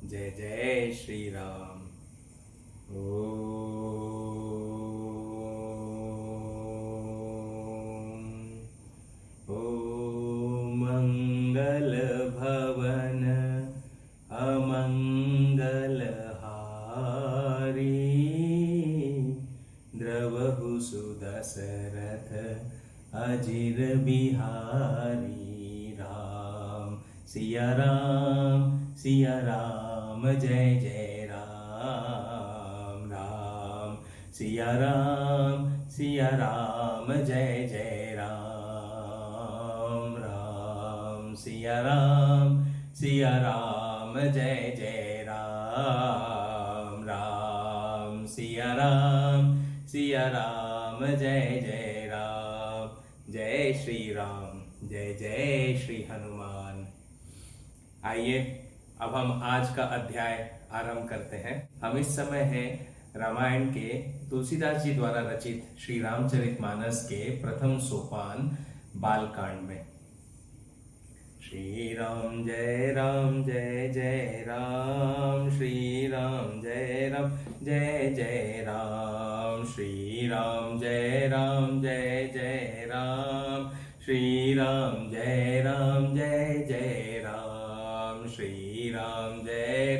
जय जय श्री राम। ओम मंगल भवन अमंगल हारी, द्रवहु सुदशरथ अजिर बिहारी। राम सिया राम जय जय राम। राम सिया राम जय जय राम। राम सिया राम जय जय राम। राम सिया राम जय जय राम। जय श्री राम, जय जय श्री हनुमान। आइए अब हम आज का अध्याय आरंभ करते हैं। हम इस समय हैं रामायण के तुलसीदास जी द्वारा रचित श्री रामचरितमानस के प्रथम सोपान बालकांड में। श्री राम जय जय राम, श्री राम जय जय राम, श्री राम जय जय राम, श्री राम जय जय राम, श्री राम जय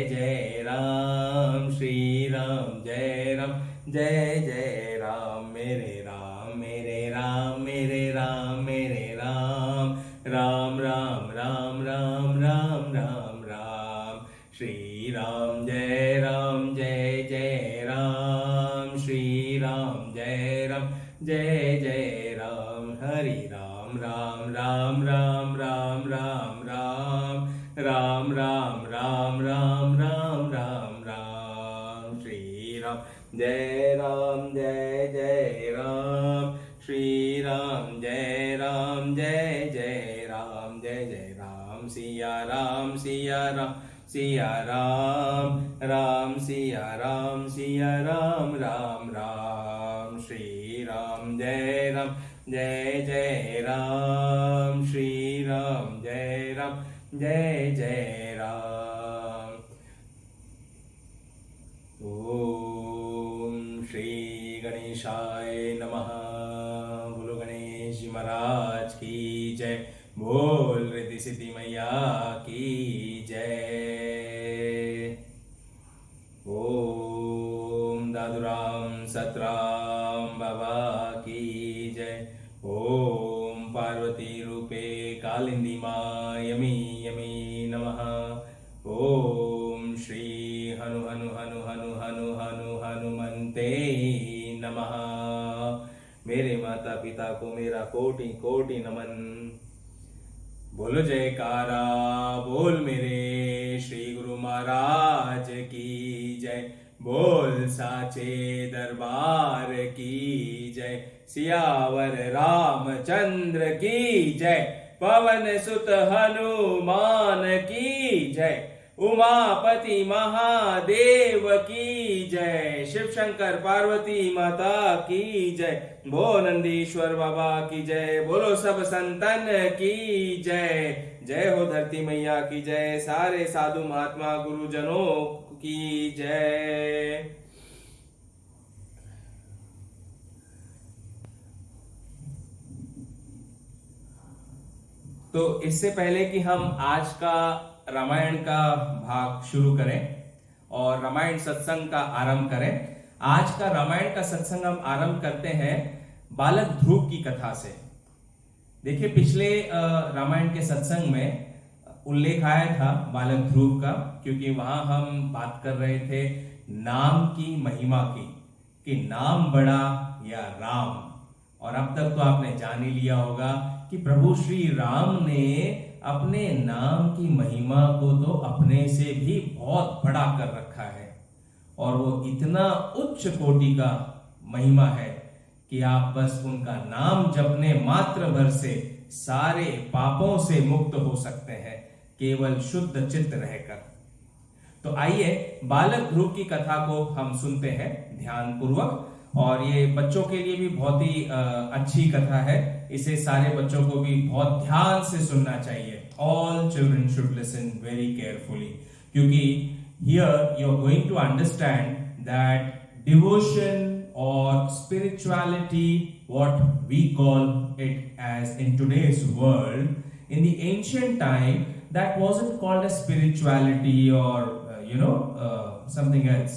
जय राम, श्री राम जय जय राम। मेरे राम मेरे राम मेरे राम मेरे राम, राम राम राम राम राम राम राम। श्री राम जय जय राम, श्री राम जय जय राम। हरि राम राम राम राम राम राम राम, राम राम राम राम राम राम राम। श्री राम जय जय राम, श्री राम जय जय राम। जय जय राम सिया राम सिया राम, राम सिया राम राम राम। श्री राम जय जय राम, श्री राम जय जय राम। ओम श्री गणेशाय नमः। बोलो गणेश जी महाराज की जय। बोल रिद्धि सिद्धि मैया की जय। ओम दादुराम सतराम बाबा की जय। ओम पार्वती रूपे कालिंदी माँ यमी यमी नमः। ओम श्री हनु हनु हनु हनु हनु हनु हनुमंते नमः। मेरे माता पिता को मेरा कोटि कोटि नमन। बोलो जयकारा बोल मेरे श्री गुरु महाराज की जय। बोल साचे दरबार की जय। सियावर रामचंद्र की जय। पवन सुत हनुमान की जय। उमापति महादेव की जय। शिव शंकर पार्वती माता की जय। भो नंदीश्वर बाबा की जय। बोलो सब संतन की जय। जय हो धरती मैया की जय। सारे साधु महात्मा गुरुजनों की जय। तो इससे पहले कि हम आज का रामायण का भाग शुरू करें और रामायण सत्संग का आरंभ करें, आज का रामायण का सत्संग हम आरंभ करते हैं बालक ध्रुव की कथा से। देखिए पिछले रामायण के सत्संग में उल्लेख आया था बालक ध्रुव का, क्योंकि वहां हम बात कर रहे थे नाम की महिमा की, कि नाम बड़ा या राम। और अब तक तो आपने जान ही लिया होगा कि प्रभु श्री राम ने अपने नाम की महिमा को तो अपने से भी बहुत बड़ा कर रखा है, और वो इतना उच्च कोटि का महिमा है कि आप बस उनका नाम जपने मात्र भर से सारे पापों से मुक्त हो सकते हैं, केवल शुद्ध चित्त रहकर। तो आइए बालक ध्रुव की कथा को हम सुनते हैं ध्यान पूर्वक, और ये बच्चों के लिए भी बहुत ही अच्छी कथा है। इसे सारे बच्चों को भी बहुत ध्यान से सुनना चाहिए। All children should listen very carefully, क्योंकि here you are going to understand that devotion or spirituality, what we call it as in today's world, in the ancient time that wasn't called as spirituality or something else.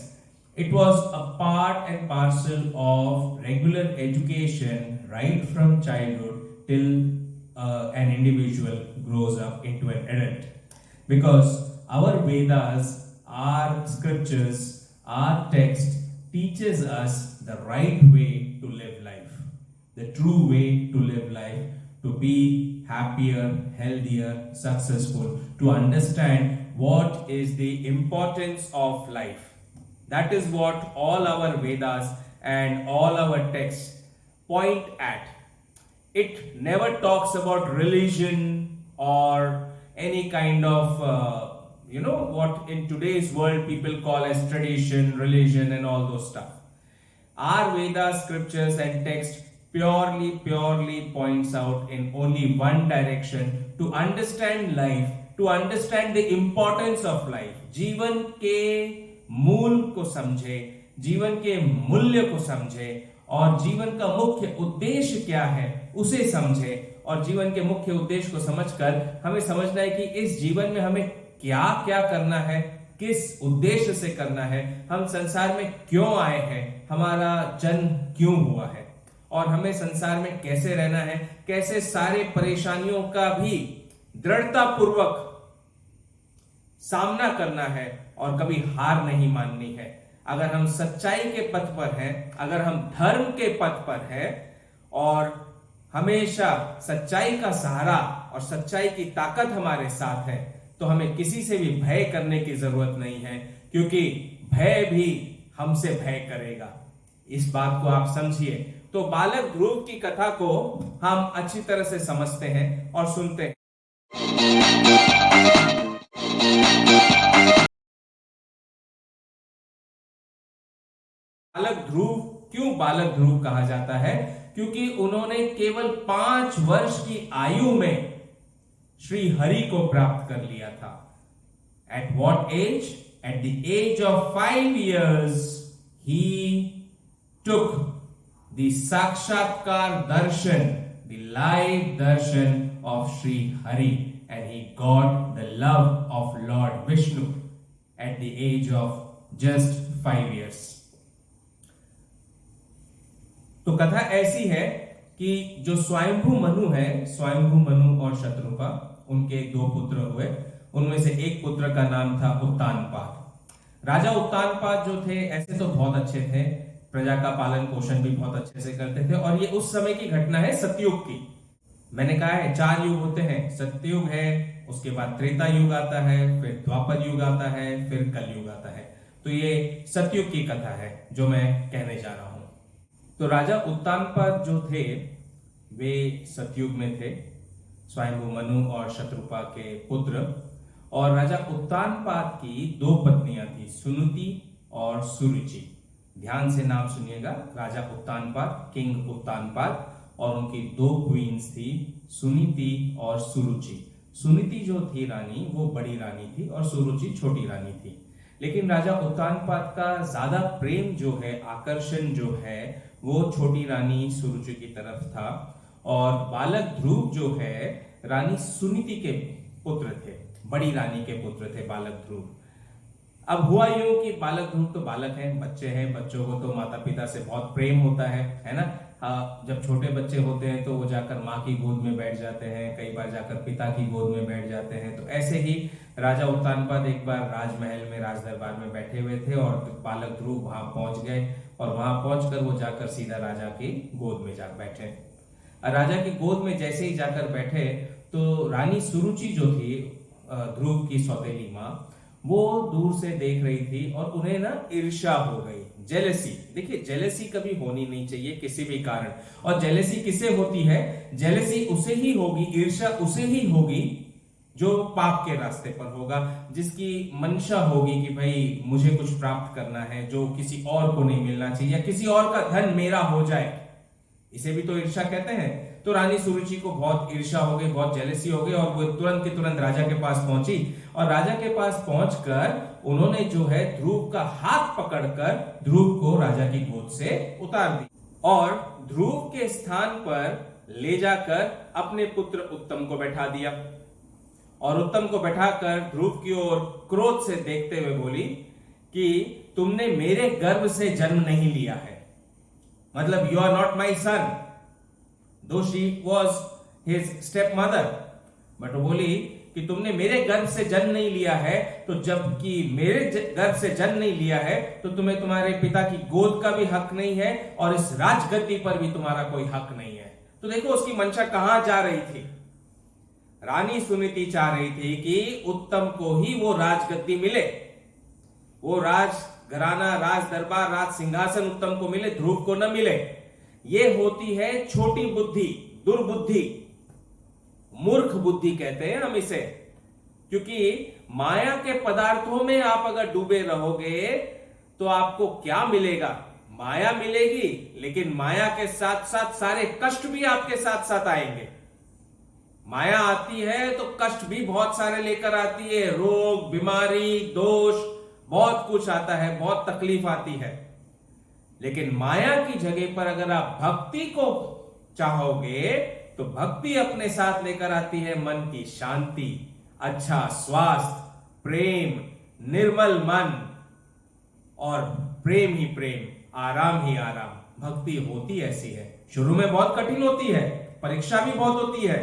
It was a part and parcel of regular education right from childhood till an individual grows up into an adult. Because our Vedas, our scriptures, our text teaches us the right way to live life, the true way to live life, to be happier, healthier, successful, to understand what is the importance of life. That is what all our Vedas and all our texts point at. It never talks about religion or any kind of, what in today's world people call as tradition, religion, and all those stuff. Our Vedas, scriptures, and text purely points out in only one direction: to understand life, to understand the importance of life. जीवन के मूल को समझे, जीवन के मूल्य को समझे, और जीवन का मुख्य उद्देश्य क्या है उसे समझे। और जीवन के मुख्य उद्देश्य को समझकर हमें समझना है कि इस जीवन में हमें क्या क्या करना है, किस उद्देश्य से करना है, हम संसार में क्यों आए हैं, हमारा जन्म क्यों हुआ है, और हमें संसार में कैसे रहना है, कैसे सारे परेशानियों का भी दृढ़ता पूर्वक सामना करना है, और कभी हार नहीं माननी है। अगर हम सच्चाई के पथ पर हैं, अगर हम धर्म के पथ पर हैं और हमेशा सच्चाई का सहारा और सच्चाई की ताकत हमारे साथ है, तो हमें किसी से भी भय करने की जरूरत नहीं है, क्योंकि भय भी हमसे भय करेगा। इस बात को आप समझिए। तो बालक ध्रुव की कथा को हम अच्छी तरह से समझते हैं और सुनते हैं। बालक ध्रुव क्यों बालक ध्रुव कहा जाता है? क्योंकि उन्होंने केवल 5 वर्ष की आयु में श्री हरि को प्राप्त कर लिया था। At what age? At the age of 5 years, he took the Sakshatkar Darshan, the live darshan of Sri Hari, and he got the love of Lord Vishnu at the age of just 5 years. तो कथा ऐसी है कि जो स्वयंभू मनु है, स्वयंभू मनु और शत्रुपा, उनके 2 पुत्र हुए। उनमें से एक पुत्र का नाम था उत्तानपाद। राजा उत्तानपाद जो थे ऐसे तो बहुत अच्छे थे, प्रजा का पालन पोषण भी बहुत अच्छे से करते थे, और ये उस समय की घटना है सतयुग की। मैंने कहा है 4 युग होते हैं, सतयुग है, उसके बाद त्रेता युग आता है, फिर द्वापर युग आता है, फिर कलयुग आता है। तो ये सतयुग की कथा है जो मैं कहने जा रहा हूं। तो राजा उत्तानपाद जो थे वे सतयुग में थे, स्वयंभू मनु और शत्रुपा के पुत्र। और राजा उत्तानपाद की 2 पत्नियां थी, सुनुति और सुरुचि। ध्यान से नाम सुनिएगा, राजा उत्तानपाद, किंग उत्तानपाद, और उनकी 2 क्वींस थी, सुनीति और सुरुचि। सुनीति जो थी रानी, वो बड़ी रानी थी, और सुरुचि छोटी रानी थी। लेकिन राजा उत्तानपाद का ज्यादा प्रेम जो है, आकर्षण जो है, वो छोटी रानी सुरुचि की तरफ था। और बालक ध्रुव जो है रानी सुनीति के पुत्र थे, बड़ी रानी के पुत्र थे बालक ध्रुव। अब हुआ यूं कि बालक ध्रुव तो बालक हैं, बच्चे हैं, बच्चों को तो माता पिता से बहुत प्रेम होता है ना। जब छोटे बच्चे होते हैं तो वो जाकर माँ की गोद में बैठ जाते हैं, कई बार जाकर पिता की गोद में बैठ जाते हैं। तो ऐसे ही राजा उत्तानपाद एक बार राजमहल में, राज दरबार में बैठे हुए थे और बालक ध्रुव वहां पहुंच गए और वहां पहुंचकर वो जाकर सीधा राजा की गोद में जा बैठे। राजा की गोद में जैसे ही जाकर बैठे तो रानी सुरुचि जो थी, ध्रुव की सौतेली माँ, वो दूर से देख रही थी और उन्हें ना ईर्ष्या हो गई, जेलेसी। देखिए, जेलेसी कभी होनी नहीं चाहिए किसी भी कारण। और जेलेसी किसे होती है? जेलेसी उसे ही होगी, ईर्ष्या उसे ही होगी जो पाप के रास्ते पर होगा, जिसकी मंशा होगी कि भाई मुझे कुछ प्राप्त करना है जो किसी और को नहीं मिलना चाहिए, या किसी और का धन मेरा हो जाए। इसे भी तो ईर्ष्या कहते हैं। तो रानी सुरुचि को बहुत ईर्ष्या हो गई, बहुत जेलेसी हो गई और वो तुरंत के तुरंत राजा के पास पहुंची और राजा के पास पहुंचकर उन्होंने जो है ध्रुव का हाथ पकड़कर ध्रुव को राजा की गोद से उतार दिया और ध्रुव के स्थान पर ले जाकर अपने पुत्र उत्तम को बैठा दिया। और उत्तम को बैठाकर ध्रुव की ओर क्रोध से देखते हुए बोली कि तुमने मेरे गर्भ से जन्म नहीं लिया है, मतलब यू आर नॉट माई सन, दो she was his step mother. But वो बोली कि तुमने मेरे गर्भ से जन्म नहीं लिया है, तो जबकि मेरे गर्भ से जन्म नहीं लिया है तो तुम्हें तुम्हारे पिता की गोद का भी हक नहीं है और इस राजगद्दी पर भी तुम्हारा कोई हक नहीं है। तो देखो उसकी मंशा कहां जा रही थी। रानी सुनीति चाह रही थी कि उत्तम को ही वो राजगद्दी मिले, वो राज घराना, राज दरबार, राज सिंहासन उत्तम को मिले, ध्रुव को न मिले। ये होती है छोटी बुद्धि, दुर्बुद्धि, मूर्ख बुद्धि कहते हैं हम इसे। क्योंकि माया के पदार्थों में आप अगर डूबे रहोगे तो आपको क्या मिलेगा? माया मिलेगी, लेकिन माया के साथ साथ सारे कष्ट भी आपके साथ साथ आएंगे। माया आती है तो कष्ट भी बहुत सारे लेकर आती है, रोग, बीमारी, दोष, बहुत कुछ आता है, बहुत तकलीफ आती है। लेकिन माया की जगह पर अगर आप भक्ति को चाहोगे तो भक्ति अपने साथ लेकर आती है मन की शांति, अच्छा स्वास्थ्य, प्रेम, निर्मल मन और प्रेम ही प्रेम, आराम ही आराम। भक्ति होती ऐसी है। शुरू में बहुत कठिन होती है, परीक्षा भी बहुत होती है,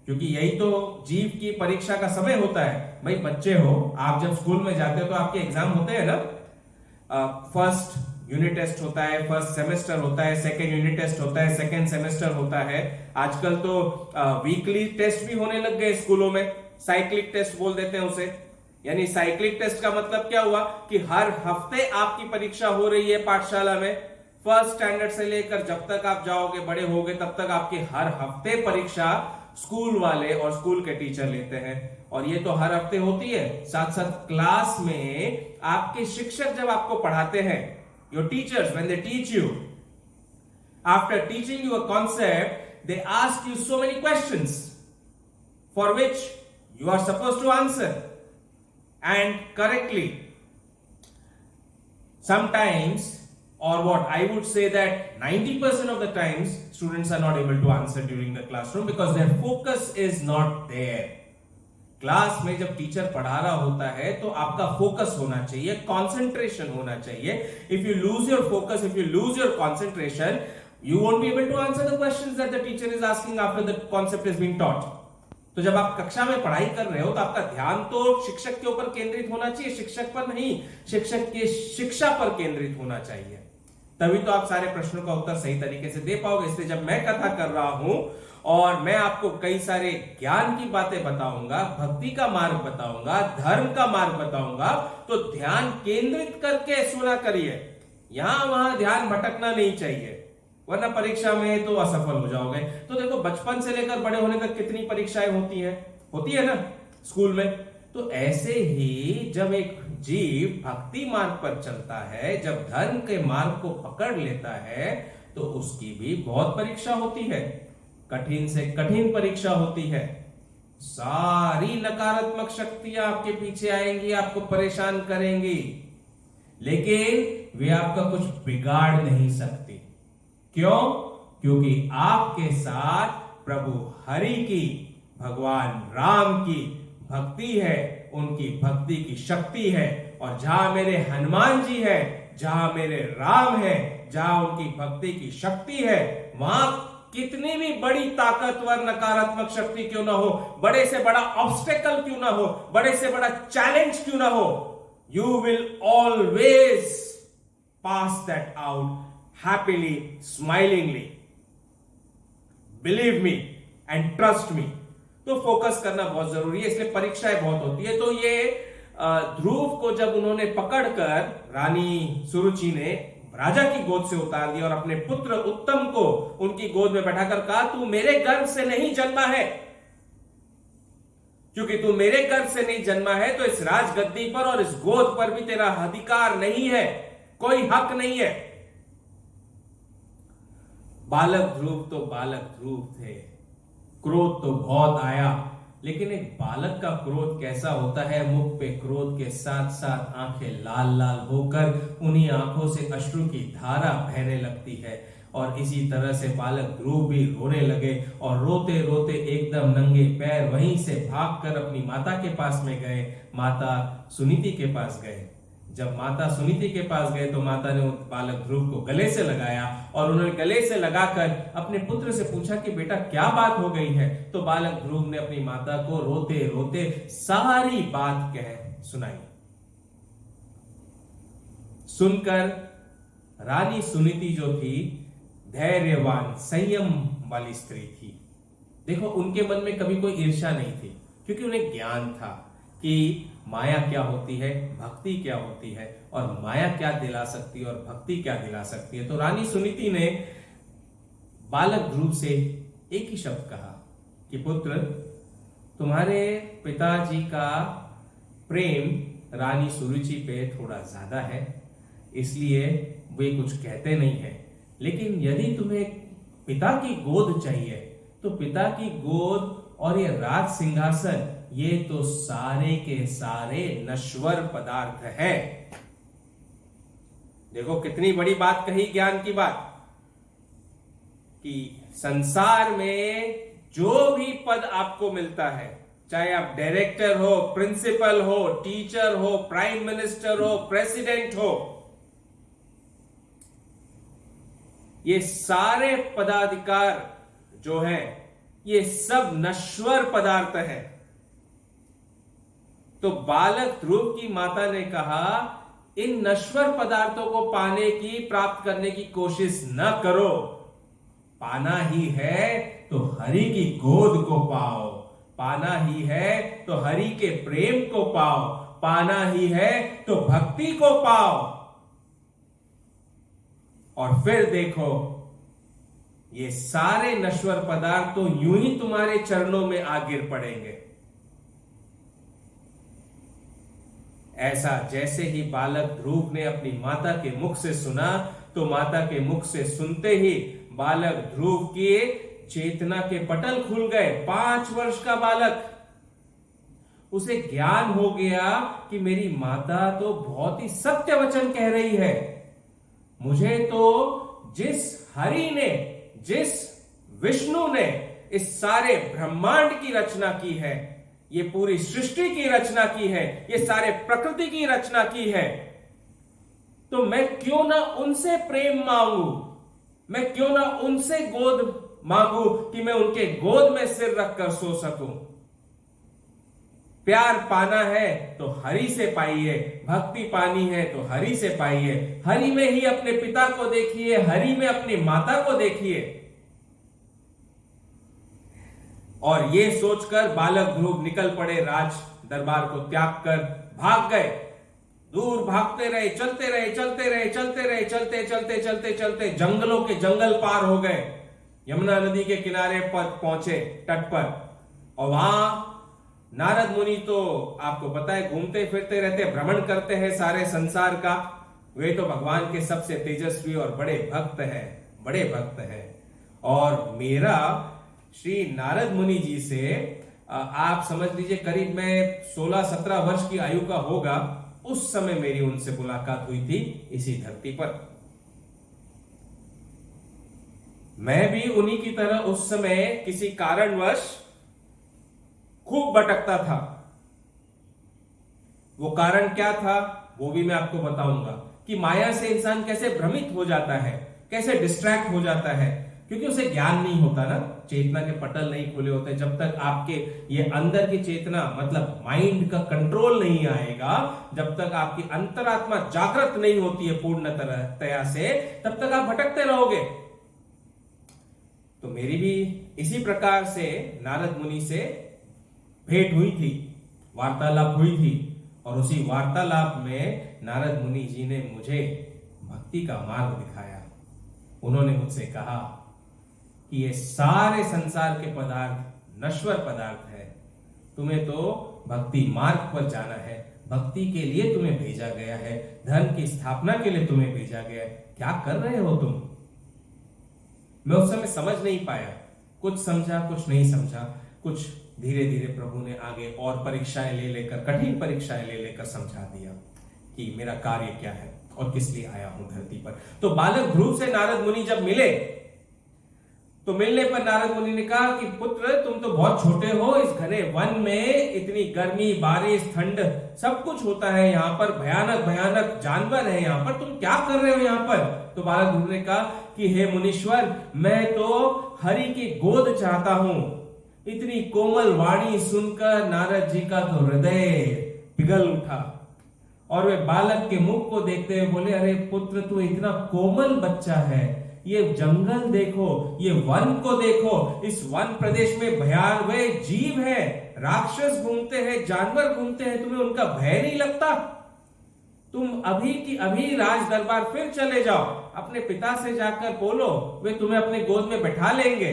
क्योंकि यही तो जीव की परीक्षा का समय होता है। भाई बच्चे हो, आप जब स्कूल में जाते हो तो आपके एग्जाम होते हैं ना। फर्स्ट यूनिट टेस्ट होता है, फर्स्ट सेमेस्टर होता है, सेकंड यूनिट टेस्ट होता है, सेकंड सेमेस्टर होता है। आजकल तो वीकली टेस्ट भी होने लग गए स्कूलों में, साइक्लिक टेस्ट बोल देते हैं उसे। यानी साइक्लिक टेस्ट का मतलब क्या हुआ कि हर हफ्ते आपकी परीक्षा हो रही है पाठशाला में। फर्स्ट स्टैंडर्ड से लेकर जब तक आप जाओगे, बड़े होगे, तब तक आपकी हर हफ्ते परीक्षा स्कूल वाले और स्कूल के टीचर लेते हैं। और ये तो हर हफ्ते होती है। साथ साथ क्लास में आपके शिक्षक जब आपको पढ़ाते हैं, your teachers when they teach you, after teaching you a concept they ask you so many questions for which you are supposed to answer and correctly. Sometimes, or what I would say that 90% of the times students are not able to answer during the classroom because their focus is not there. Class में जब teacher पढ़ा रहा होता है तो आपका focus होना चाहिए, कंसंट्रेशन होना चाहिए। If you lose your focus, if you lose your concentration, you won't be able to answer the questions that the teacher is asking after the concept is being taught. तो जब आप कक्षा में पढ़ाई कर रहे हो तो आपका ध्यान तो शिक्षक के ऊपर केंद्रित होना चाहिए, शिक्षक पर नहीं, शिक्षक की शिक्षा पर केंद्रित होना चाहिए। तभी तो आप सारे प्रश्नों का उत्तर सही तरीके से दे पाओगे। इसलिए जब मैं कथा कर रहा हूं और मैं आपको कई सारे ज्ञान की बातें बताऊंगा, भक्ति का मार्ग बताऊंगा, धर्म का मार्ग बताऊंगा, तो ध्यान केंद्रित करके सुना करिए। यहां वहां ध्यान भटकना नहीं चाहिए, वरना परीक्षा में तो असफल हो जाओगे। तो देखो, बचपन से लेकर बड़े होने तक कितनी परीक्षाएं होती है ना स्कूल में। तो ऐसे ही जब एक जीव भक्ति मार्ग पर चलता है, जब धर्म के मार्ग को पकड़ लेता है, तो उसकी भी बहुत परीक्षा होती है, कठिन से कठिन परीक्षा होती है। सारी नकारात्मक शक्तियां आपके पीछे आएंगी, आपको परेशान करेंगी, लेकिन वे आपका कुछ बिगाड़ नहीं सकती। क्यों? क्योंकि आपके साथ प्रभु हरि की, भगवान राम की भक्ति है, उनकी भक्ति की शक्ति है। और जहां मेरे हनुमान जी है, जहां मेरे राम है, जहां उनकी भक्ति की शक्ति है, वहां कितनी भी बड़ी ताकतवर नकारात्मक शक्ति क्यों ना हो, बड़े से बड़ा ऑब्स्टेकल क्यों ना हो, बड़े से बड़ा चैलेंज क्यों ना हो, you will always pass that out happily, smilingly, believe me and trust me. तो फोकस करना बहुत जरूरी है, इसलिए परीक्षाएं बहुत होती है। तो ये ध्रुव को जब उन्होंने पकड़कर रानी सुरुचि ने राजा की गोद से उतार दिया और अपने पुत्र उत्तम को उनकी गोद में बैठाकर कहा, तू मेरे गर्भ से नहीं जन्मा है, क्योंकि तू मेरे गर्भ से नहीं जन्मा है तो इस राजगद्दी पर और इस गोद पर भी तेरा अधिकार नहीं है, कोई हक नहीं है। बालक ध्रुव तो बालक ध्रुव थे, क्रोध तो बहुत आया, लेकिन एक बालक का क्रोध कैसा होता है, मुख पे क्रोध के साथ साथ आंखें लाल लाल होकर उन्हीं आंखों से अश्रु की धारा बहने लगती है। और इसी तरह से बालक ध्रुव भी रोने लगे और रोते रोते एकदम नंगे पैर वहीं से भागकर अपनी माता के पास में गए, माता सुनीति के पास गए। जब माता सुनीति के पास गए तो माता ने बालक ध्रुव को गले से लगाया और उन्होंने गले से लगाकर अपने पुत्र से पूछा कि बेटा क्या बात हो गई है। तो बालक ध्रुव ने अपनी माता को रोते रोते सारी बात कह सुनाई। सुनकर रानी सुनीति जो थी धैर्यवान संयम वाली स्त्री थी। देखो उनके मन में कभी कोई ईर्ष्या नहीं थी, क्योंकि उन्हें ज्ञान था कि माया क्या होती है, भक्ति क्या होती है, और माया क्या दिला सकती है और भक्ति क्या दिला सकती है। तो रानी सुनीति ने बालक ध्रुव से एक ही शब्द कहा कि पुत्र, तुम्हारे पिताजी का प्रेम रानी सुरुचि पे थोड़ा ज्यादा है, इसलिए वे कुछ कहते नहीं है, लेकिन यदि तुम्हें पिता की गोद चाहिए तो पिता की गोद और ये राज सिंहासन, ये तो सारे के सारे नश्वर पदार्थ है। देखो कितनी बड़ी बात कही, ज्ञान की बात, कि संसार में जो भी पद आपको मिलता है, चाहे आप डायरेक्टर हो, प्रिंसिपल हो, टीचर हो, प्राइम मिनिस्टर हो, प्रेसिडेंट हो, ये सारे पदाधिकार जो हैं, ये सब नश्वर पदार्थ है। तो बालक ध्रुव की माता ने कहा, इन नश्वर पदार्थों को पाने की, प्राप्त करने की कोशिश न करो, पाना ही है तो हरि की गोद को पाओ, पाना ही है तो हरि के प्रेम को पाओ, पाना ही है तो भक्ति को पाओ, और फिर देखो ये सारे नश्वर पदार्थ तो यूं ही तुम्हारे चरणों में आ गिर पड़ेंगे। ऐसा जैसे ही बालक ध्रुव ने अपनी माता के मुख से सुना, तो माता के मुख से सुनते ही बालक ध्रुव की चेतना के पटल खुल गए। 5 वर्ष का बालक, उसे ज्ञान हो गया कि मेरी माता तो बहुत ही सत्य वचन कह रही है। मुझे तो जिस हरि ने, जिस विष्णु ने इस सारे ब्रह्मांड की रचना की है, ये पूरी सृष्टि की रचना की है, ये सारे प्रकृति की रचना की है, तो मैं क्यों ना उनसे प्रेम मांगू, मैं क्यों ना उनसे गोद मांगू कि मैं उनके गोद में सिर रखकर सो सकूं। प्यार पाना है तो हरि से पाइए, भक्ति पानी है तो हरि से पाइए, हरि में ही अपने पिता को देखिए, हरि में अपनी माता को देखिए। और ये सोचकर बालक ध्रुव निकल पड़े, राज दरबार को त्याग कर भाग गए। दूर भागते रहे, चलते रहे, चलते रहे, चलते रहे, चलते चलते चलते चलते जंगलों के जंगल पार हो गए, यमुना नदी के किनारे पर पहुंचे, तट पर। और वहां नारद मुनि तो आपको पता है घूमते फिरते रहते, भ्रमण करते हैं सारे संसार का। वे तो भगवान के सबसे तेजस्वी और बड़े भक्त हैं, बड़े भक्त हैं। और मेरा श्री नारद मुनि जी से आप समझ लीजिए करीब मैं 16-17 वर्ष की आयु का होगा, उस समय मेरी उनसे मुलाकात हुई थी इसी धरती पर। मैं भी उन्हीं की तरह उस समय किसी कारणवश खूब भटकता था। वो कारण क्या था वो भी मैं आपको बताऊंगा, कि माया से इंसान कैसे भ्रमित हो जाता है, कैसे डिस्ट्रैक्ट हो जाता है। क्योंकि उसे ज्ञान नहीं होता ना, चेतना के पटल नहीं खुले होते। जब तक आपके ये अंदर की चेतना मतलब माइंड का कंट्रोल नहीं आएगा, जब तक आपकी अंतरात्मा जागृत नहीं होती है पूर्ण तरह से, तब तक आप भटकते रहोगे। तो मेरी भी इसी प्रकार से नारद मुनि से भेंट हुई थी, वार्तालाप हुई थी, और उसी वार्तालाप में नारद मुनि जी ने मुझे भक्ति का मार्ग दिखाया। उन्होंने मुझसे कहा कि ये सारे संसार के पदार्थ नश्वर पदार्थ है, तुम्हें तो भक्ति मार्ग पर जाना है, भक्ति के लिए तुम्हें भेजा गया है, धर्म की स्थापना के लिए तुम्हें भेजा गया है। क्या कर रहे हो तुम? मैं उस समय समझ नहीं पाया, कुछ समझा कुछ नहीं समझा। कुछ धीरे धीरे प्रभु ने आगे और परीक्षाएं ले लेकर, कठिन परीक्षाएं ले लेकर समझा दिया कि मेरा कार्य क्या है और किस लिए आया हूं धरती पर। तो बालक ध्रुव से नारद मुनि जब मिले, तो मिलने पर नारद मुनि ने कहा कि पुत्र तुम तो बहुत छोटे हो, इस घने वन में इतनी गर्मी, बारिश, ठंड सब कुछ होता है, यहाँ पर भयानक भयानक जानवर है, यहाँ पर तुम क्या कर रहे हो यहाँ पर? तो बालक ध्रुव ने कहा कि हे मुनीश्वर, मैं तो हरि की गोद चाहता हूं। इतनी कोमल वाणी सुनकर नारद जी का तो हृदय पिघल उठा, और वे बालक के मुख को देखते हुए बोले, अरे पुत्र तू इतना कोमल बच्चा है, ये जंगल देखो, ये वन को देखो, इस वन प्रदेश में भयानक जीव है, राक्षस घूमते हैं, जानवर घूमते हैं, तुम्हें उनका भय नहीं लगता? तुम अभी की अभी राज दरबार फिर चले जाओ, अपने पिता से जाकर बोलो, वे तुम्हें अपने गोद में बैठा लेंगे।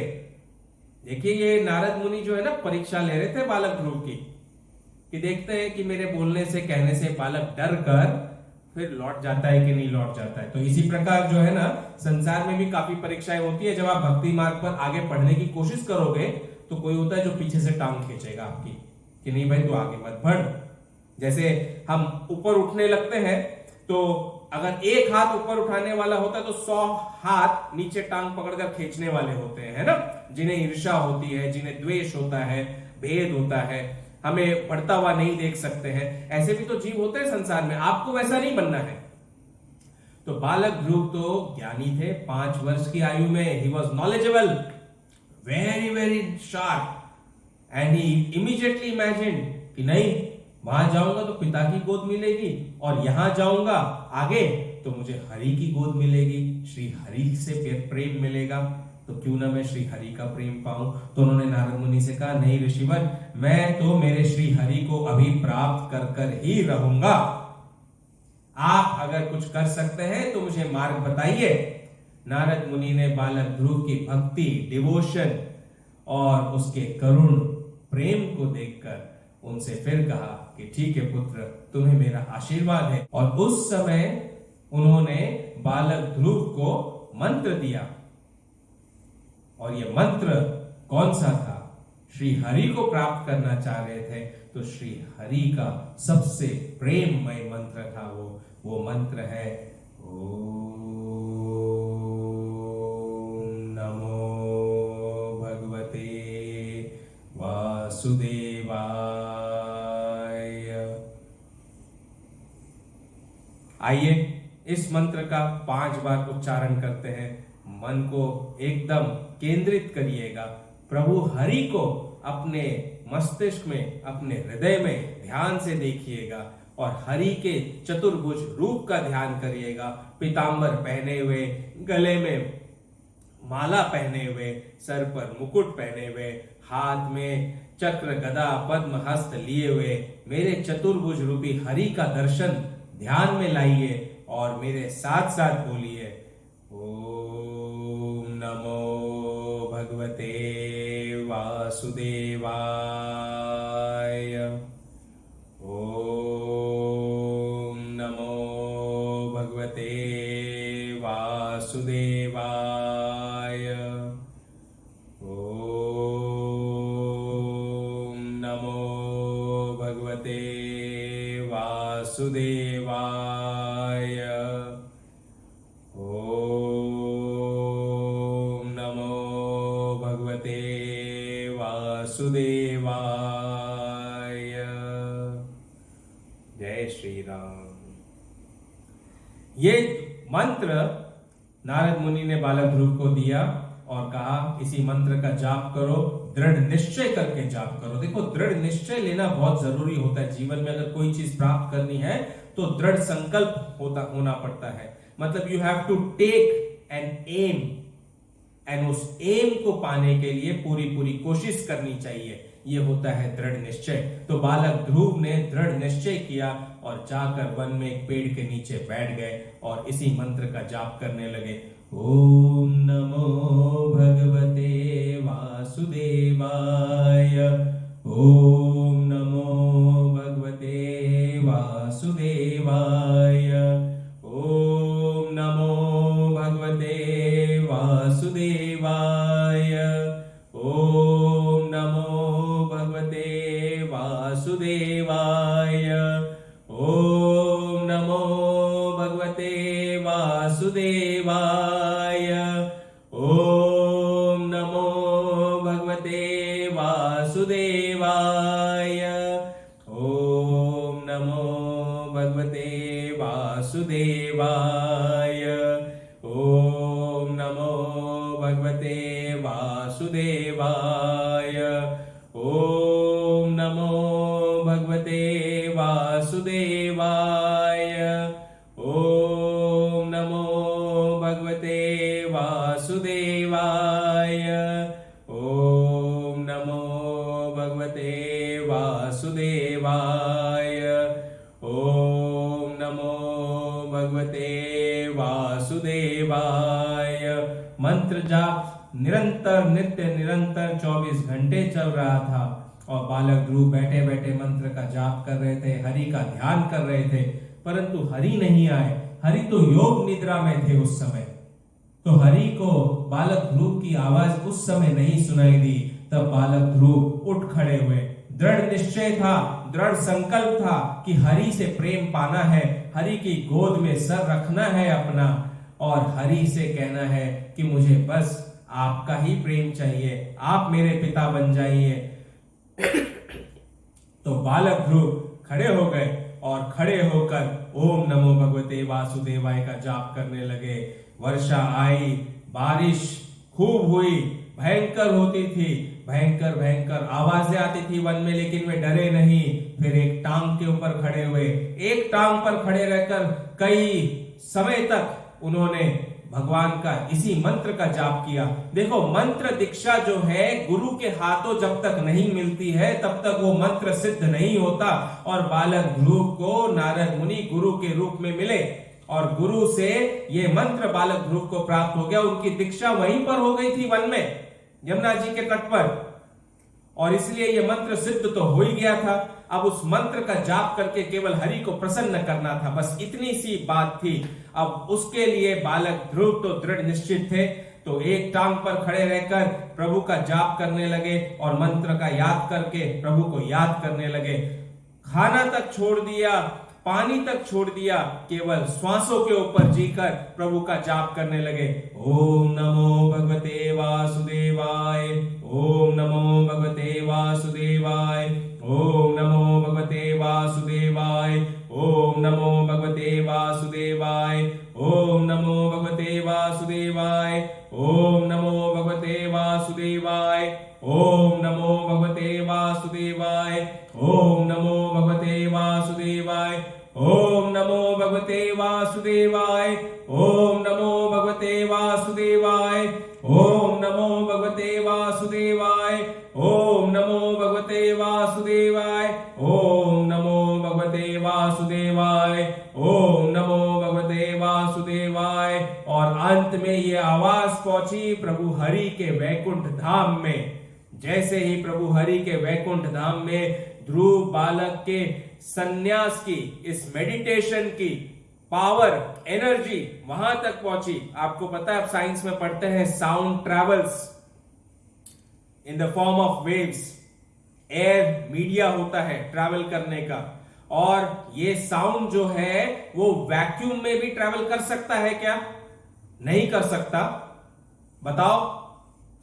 देखिए ये नारद मुनि जो है ना, परीक्षा ले रहे थे बालक ध्रुव की, कि देखते हैं कि मेरे बोलने से, कहने से बालक डर कर फिर लौट जाता है कि नहीं लौट जाता है। तो इसी प्रकार जो है ना, संसार में भी काफी परीक्षाएं होती है। जब आप भक्ति मार्ग पर आगे बढ़ने की कोशिश करोगे, तो कोई होता है जो पीछे से टांग खींचेगा आपकी, कि नहीं भाई तू आगे मत बढ़। जैसे हम ऊपर उठने लगते हैं, तो अगर एक हाथ ऊपर उठाने वाला होता है, तो 100 हाथ नीचे टांग पकड़कर खींचने वाले होते हैं, है ना? जिन्हें ईर्ष्या होती है, जिन्हें द्वेष होता है, भेद होता है, हमें बढ़ता हुआ नहीं देख सकते हैं, ऐसे भी तो जीव होते हैं संसार में। आपको वैसा नहीं बनना है। तो बालक ध्रुव तो ज्ञानी थे, 5 वर्ष की आयु में he was knowledgeable, very very sharp, and he immediately imagine कि नहीं, वहां जाऊंगा तो पिता की गोद मिलेगी, और यहां जाऊंगा आगे तो मुझे हरि की गोद मिलेगी, श्री हरि से प्रेम मिलेगा, तो क्यों ना मैं श्री हरि का प्रेम पाऊं। तो उन्होंने नारद मुनि से कहा, नहीं ऋषिवर, मैं तो मेरे श्री हरि को अभी प्राप्त कर कर ही रहूंगा, आप अगर कुछ कर सकते हैं तो मुझे मार्ग बताइए। नारद मुनि ने बालक ध्रुव की भक्ति, डिवोशन और उसके करुण प्रेम को देखकर उनसे फिर कहा कि ठीक है पुत्र, तुम्हें मेरा आशीर्वाद है। और उस समय उन्होंने बालक ध्रुव को मंत्र दिया, और यह मंत्र कौन सा था? श्री हरि को प्राप्त करना चाह रहे थे, तो श्री हरि का सबसे प्रेममय मंत्र था वो मंत्र है ओम नमो भगवते वासुदेवाय। आइए इस मंत्र का 5 बार उच्चारण करते हैं। मन को एकदम केंद्रित करिएगा, प्रभु हरि को अपने मस्तिष्क में, अपने हृदय में ध्यान से देखिएगा, और हरि के चतुर्भुज रूप का ध्यान करिएगा। पीतांबर पहने हुए, गले में माला पहने हुए, सर पर मुकुट पहने हुए, हाथ में चक्र गदा पद्म हस्त लिए हुए मेरे चतुर्भुज रूपी हरि का दर्शन ध्यान में लाइए, और मेरे साथ साथ बोलिए ओम नमो भगवते वासुदेवाय, ओम नमो भगवते वासुदेवाय, ओम नमो भगवते वासुदेवाय, ओम नमो भगवते वासुदेवाय। जय श्री राम। ये मंत्र नारद मुनि ने बालक ध्रुव को दिया, और कहा इसी मंत्र का जाप करो, दृढ़ निश्चय करके जाप करो। देखो, दृढ़ निश्चय लेना बहुत जरूरी होता है जीवन में। अगर कोई चीज प्राप्त करनी है तो दृढ़ संकल्प होना पड़ता है। मतलब you have to take an aim, and उस एम को पाने के लिए पूरी कोशिश करनी चाहिए। ये होता है दृढ़ निश्चय। तो बालक ध्रुव ने दृढ़ निश्चय किया और जाकर वन में एक पेड़ के नीचे बैठ गए और इसी मंत्र का जाप करने लगे। ओम नमो भगवते वासुदेवाय, ओम नमो भगवते वासुदेवाय, ओम नमो भगवते वासुदेवाय, ओम नमो भगवते वासुदेवाय, ओम नमो भगवते वासुदेवाय, ओम नमो भगवते वासुदेवाय, ओम नमो भगवते वासुदेवाय, ओम नमो भगवते वासुदेवाय, ओम नमो भगवते वासुदेवाय, ओम नमो भगवते वासुदेवाय, ओम नमो भगवते वासुदेवाय, ओम नमो भगवते वासुदेवाय। मंत्र जाप निरंतर निरंतर 24 घंटे चल रहा था और बालक ध्रुव बैठे बैठे मंत्र का जाप कर रहे थे, हरि का ध्यान कर रहे थे, परंतु हरि नहीं आए। हरि तो योग निद्रा में थे उस समय। तो हरि को बालक ध्रुव की आवाज उस समय नहीं सुनाई दी। तब बालक ध्रुव उठ खड़े हुए। दृढ़ निश्चय था, दृढ़ संकल्प था कि हरि से प्रेम पाना है, हरि की गोद में सर रखना है अपना, और हरि से कहना है कि मुझे बस आपका ही प्रेम चाहिए, आप मेरे पिता बन जाइए। तो बालक ध्रुव खड़े हो गए और खड़े होकर ओम नमो भगवते वासुदेवाय का जाप करने लगे। वर्षा आई, बारिश खूब हुई, भयंकर होती थी, भयंकर आवाजें आती थी वन में, लेकिन वे डरे नहीं। फिर एक टांग के ऊपर खड़े हुए। एक टांग पर खड़े रहकर कई समय तक उन्होंने भगवान का इसी मंत्र का जाप किया। देखो, मंत्र दीक्षा जो है गुरु के हाथों जब तक नहीं मिलती है तब तक वो मंत्र सिद्ध नहीं होता। और बालक ध्रुव को नारद मुनि गुरु के रूप में मिले और गुरु से ये मंत्र बालक ध्रुव को प्राप्त हो गया। उनकी दीक्षा वहीं पर हो गई थी वन में, यमुना जी के तट पर, और इसलिए ये मंत्र सिद्ध तो हो ही गया था। अब उस मंत्र का जाप करके केवल हरि को प्रसन्न करना था, बस इतनी सी बात थी। अब उसके लिए बालक ध्रुव तो दृढ़ निश्चित थे, तो एक टांग पर खड़े रहकर प्रभु का जाप करने लगे और मंत्र का याद करके प्रभु को याद करने लगे। खाना तक छोड़ दिया, पानी तक छोड़ दिया, केवल श्वासों के ऊपर जीकर प्रभु का जाप करने लगे। ओम नमो भगवते वासुदेवाय, ओम नमो भगवते वासुदेवाय, ओम नमो भगवते वासुदेवाय, ओम नमो भगवते वासुदेवाय, ओम नमो भगवते वासुदेवाय, ओम नमो भगवते वासुदेवाय, ओम नमो भगवते वासुदेवाय, ओम नमो भगवते वासुदेवाय, ओम नमो भगवते वासुदेवाय, ओम नमो भगवते वासुदेवाय, ओम नमो भगवते वासुदेवाय, ओम नमो भगवते वासुदेवाय, ओम नमो भगवते वासुदेवाय, ओम नमो भगवते वासुदेवाय। और अंत में ये आवाज पहुंची प्रभु हरि के वैकुंठ धाम में। जैसे ही प्रभु हरि के वैकुंठ धाम में ध्रुव बालक के सन्यास की, इस मेडिटेशन की पावर, एनर्जी वहां तक पहुंची। आपको पता है, आप साइंस में पढ़ते हैं, sound travels in the form of waves. Air media होता है ट्रैवल करने का, और ये साउंड जो है वो वैक्यूम में भी ट्रैवल कर सकता है क्या? नहीं कर सकता। बताओ,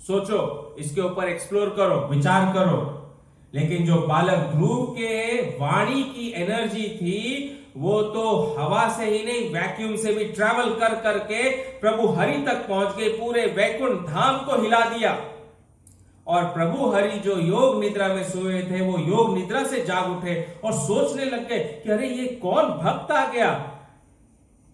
सोचो, इसके ऊपर एक्सप्लोर करो, विचार करो। लेकिन जो बालक ध्रुव के वाणी की एनर्जी थी वो तो हवा से ही नहीं, वैक्यूम से भी ट्रैवल कर करके प्रभु हरि तक पहुंच गए, पूरे वैकुंठ धाम को हिला दिया। और प्रभु हरि जो योग निद्रा में सोए थे, वो योग निद्रा से जाग उठे और सोचने लग गए कि अरे ये कौन भक्त आ गया,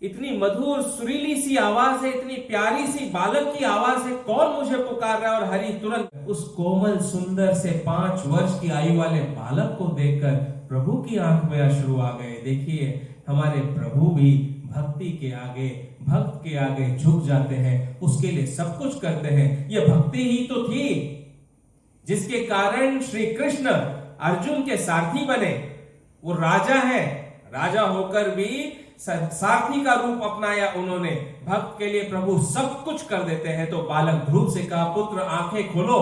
इतनी मधुर सुरीली सी आवाज है, इतनी प्यारी सी बालक की आवाज है, कौन मुझे पुकार रहा है। और हरि तुरंत उस कोमल सुंदर से 5 वर्ष की आयु वाले बालक को देखकर प्रभु की आंख में अश्रु आ गए। देखिए हमारे प्रभु भी भक्ति के आगे, भक्त के आगे झुक जाते हैं, उसके लिए सब कुछ करते हैं। यह भक्ति ही तो थी जिसके कारण श्री कृष्ण अर्जुन के सारथी बने। वो राजा है, राजा होकर भी सारथी का रूप अपनाया उन्होंने। भक्त के लिए प्रभु सब कुछ कर देते हैं। तो बालक ध्रुव से कहा, पुत्र आंखें खोलो,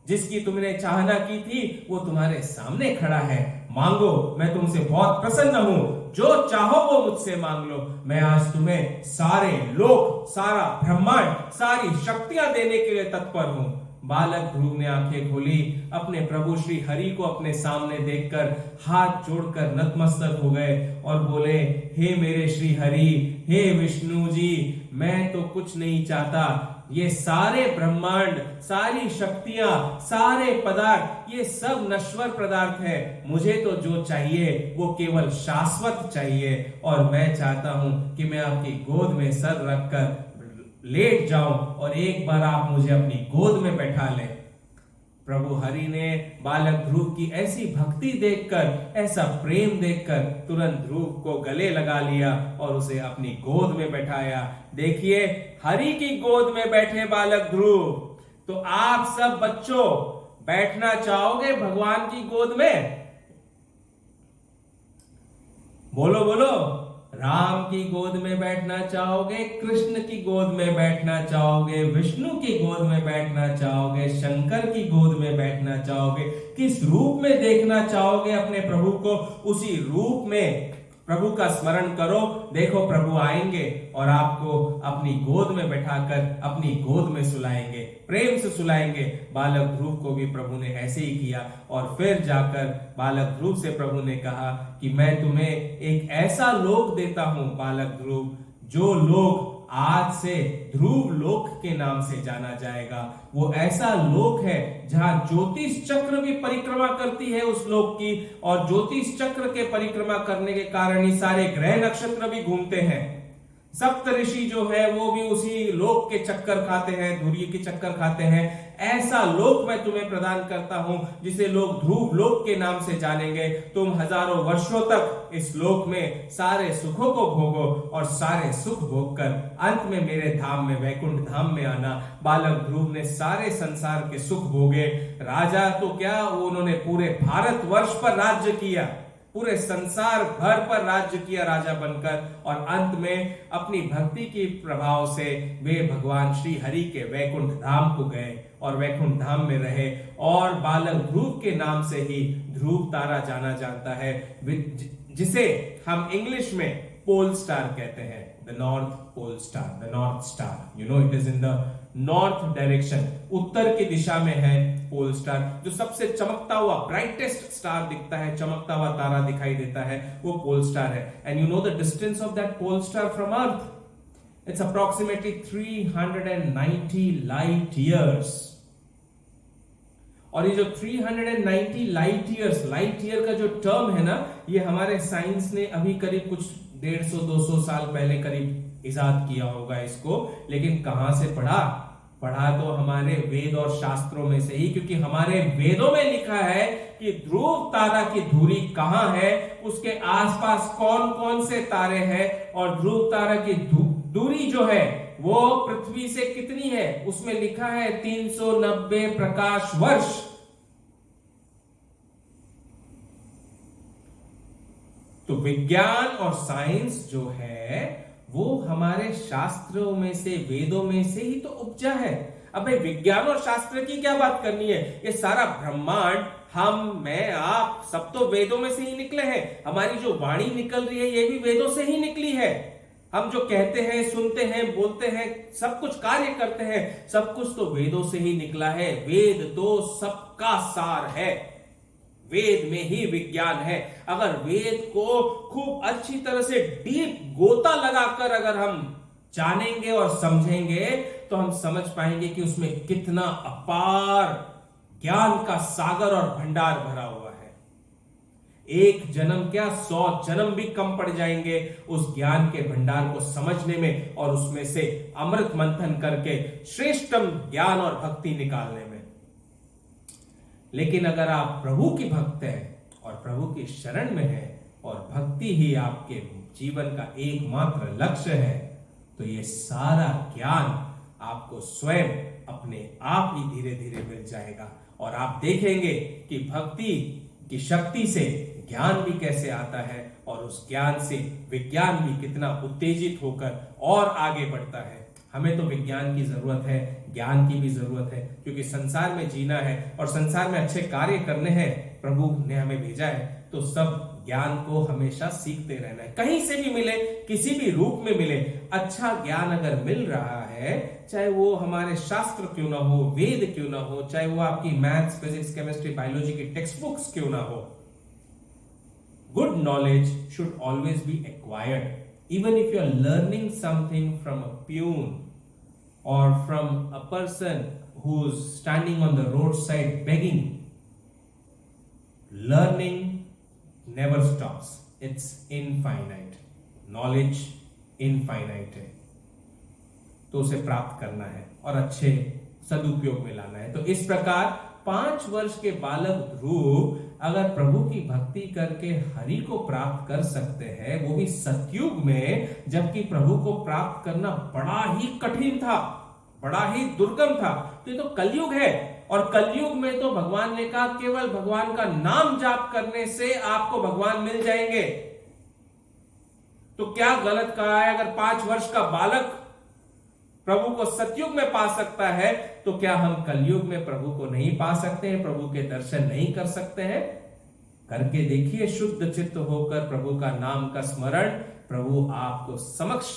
जिसकी तुमने चाहना की थी वो तुम्हारे सामने खड़ा है, मांगो, मैं तुमसे बहुत प्रसन्न हूं, जो चाहो वो मुझसे मांग लो। मैं आज तुम्हें सारे लोक, सारा ब्रह्मांड, सारी शक्तियां देने के लिए तत्पर हूं। बालक ध्रुव ने आंखें खोली, अपने प्रभु श्री हरि को अपने सामने देखकर हाथ जोड़कर नतमस्तक हो गए और बोले, हे मेरे श्री हरि, हे विष्णु जी, मैं तो कुछ नहीं चाहता, ये सारे ब्रह्मांड, सारी शक्तियां, सारे पदार्थ, ये सब नश्वर पदार्थ है। मुझे तो जो चाहिए वो केवल शाश्वत चाहिए। और मैं चाहता हूं कि मैं आपकी गोद में सर रखकर लेट जाऊं और एक बार आप मुझे अपनी गोद में बैठा लें। प्रभु हरि ने बालक ध्रुव की ऐसी भक्ति देखकर, ऐसा प्रेम देखकर तुरंत ध्रुव को गले लगा लिया और उसे अपनी गोद में बैठाया। देखिए हरि की गोद में बैठे बालक ध्रुव। तो आप सब बच्चों बैठना चाहोगे भगवान की गोद में? बोलो बोलो। राम की गोद में बैठना चाहोगे, कृष्ण की गोद में बैठना चाहोगे, विष्णु की गोद में बैठना चाहोगे, शंकर की गोद में बैठना चाहोगे? किस रूप में देखना चाहोगे अपने प्रभु को, उसी रूप में प्रभु का स्मरण करो। देखो प्रभु आएंगे और आपको अपनी गोद में बैठाकर अपनी गोद में सुलाएंगे, प्रेम से सुलाएंगे। बालक ध्रुव को भी प्रभु ने ऐसे ही किया। और फिर जाकर बालक ध्रुव से प्रभु ने कहा कि मैं तुम्हें एक ऐसा लोक देता हूं बालक ध्रुव, जो लोक आज से ध्रुव लोक के नाम से जाना जाएगा। वो ऐसा लोक है जहां ज्योतिष चक्र भी परिक्रमा करती है उस लोक की, और ज्योतिष चक्र के परिक्रमा करने के कारण ही सारे ग्रह नक्षत्र भी घूमते हैं। सप्त ऋषि जो है वो भी उसी लोक के चक्कर खाते हैं, धुरी के चक्कर खाते हैं। ऐसा लोक मैं तुम्हें प्रदान करता हूं जिसे लोग ध्रुव लोक के नाम से जानेंगे। तुम हजारों वर्षों तक इस लोक में सारे सुखों को भोगो और सारे सुख भोगकर अंत में मेरे धाम में, वैकुंठ धाम में आना। बालक ध्रुव ने सारे संसार के सुख भोगे। राजा तो क्या, उन्होंने पूरे भारतवर्ष पर राज्य किया, पूरे संसार भर पर राज्य किया राजा बनकर। और अंत में अपनी भक्ति के प्रभाव से वे भगवान श्री हरि के वैकुंठ धाम को गए और वैकुंठ धाम में रहे। और बालक ध्रुव के नाम से ही ध्रुव तारा जाना जाता है, जिसे हम इंग्लिश में पोल स्टार कहते हैं, the north pole star, the north star. You know it is in the north direction, उत्तर की दिशा में है पोल स्टार। जो सबसे चमकता हुआ ब्राइटेस्ट स्टार दिखता है, चमकता हुआ तारा दिखाई देता है, वो पोल स्टार है। And you know the distance of that pole star from earth? It's approximately 390 light years. और ये जो 390 लाइट ईयर का जो टर्म है ना, ये हमारे साइंस ने अभी करीब कुछ 150-200 साल पहले करीब इजाद किया होगा इसको। लेकिन कहां से पढ़ा तो हमारे वेद और शास्त्रों में से ही, क्योंकि हमारे वेदों में लिखा है कि ध्रुव तारा की धुरी कहां है, उसके आसपास कौन कौन से तारे हैं, और ध्रुव तारा की दूरी जो है वो पृथ्वी से कितनी है, उसमें लिखा है 390 प्रकाश वर्ष। तो विज्ञान और साइंस जो है वो हमारे शास्त्रों में से, वेदों में से ही तो उपजा है। अब भाई विज्ञान और शास्त्र की क्या बात करनी है? ये सारा ब्रह्मांड, हम, मैं, आप सब तो वेदों में से ही निकले हैं। हमारी जो वाणी निकल रही है ये भी वेदों से ही निकली है। हम जो कहते हैं, सुनते हैं, बोलते हैं, सब कुछ कार्य करते हैं, सब कुछ तो वेदों से ही निकला है। वेद तो सबका सार है। वेद में ही विज्ञान है। अगर वेद को खूब अच्छी तरह से डीप गोता लगाकर अगर हम जानेंगे और समझेंगे तो हम समझ पाएंगे कि उसमें कितना अपार ज्ञान का सागर और भंडार भरा हुआ है। एक जन्म क्या 100 जन्म भी कम पड़ जाएंगे उस ज्ञान के भंडार को समझने में और उसमें से अमृत मंथन करके श्रेष्ठतम ज्ञान और भक्ति निकालने में। लेकिन अगर आप प्रभु की भक्त हैं और प्रभु की शरण में हैं और भक्ति ही आपके जीवन का एकमात्र लक्ष्य है, तो ये सारा ज्ञान आपको स्वयं अपने आप ही धीरे धीरे मिल जाएगा और आप देखेंगे कि भक्ति की शक्ति से ज्ञान भी कैसे आता है और उस ज्ञान से विज्ञान भी कितना उत्तेजित होकर और आगे बढ़ता है। हमें तो विज्ञान की जरूरत है, ज्ञान की भी जरूरत है, क्योंकि संसार में जीना है और संसार में अच्छे कार्य करने हैं। प्रभु ने हमें भेजा है तो सब ज्ञान को हमेशा सीखते रहना है, कहीं से भी मिले, किसी भी रूप में मिले। अच्छा ज्ञान अगर मिल रहा है, चाहे वो हमारे शास्त्र क्यों ना हो, वेद क्यों ना हो, चाहे वो आपकी मैथ्स, फिजिक्स, केमिस्ट्री, बायोलॉजी की टेक्स्ट बुक्स क्यों ना हो, good knowledge should always be acquired. Even if you are learning something from a peon or from a person who's standing on the roadside begging, learning never stops. It's infinite. Knowledge infinite है, तो उसे प्राप्त करना है और अच्छे सदुपयोग में लाना है। तो इस प्रकार 5 वर्ष के बालक ध्रुव अगर प्रभु की भक्ति करके हरि को प्राप्त कर सकते हैं, वो भी सतयुग में, जबकि प्रभु को प्राप्त करना बड़ा ही कठिन था, बड़ा ही दुर्गम था। तो ये तो कलयुग है और कलयुग में तो भगवान ने कहा केवल भगवान का नाम जाप करने से आपको भगवान मिल जाएंगे। तो क्या गलत कहा है? अगर 5 वर्ष का बालक प्रभु को सतयुग में पा सकता है, तो क्या हम कलयुग में प्रभु को नहीं पा सकते हैं, प्रभु के दर्शन नहीं कर सकते हैं? करके देखिए, शुद्ध चित्त होकर प्रभु का नाम का स्मरण, प्रभु आपको समक्ष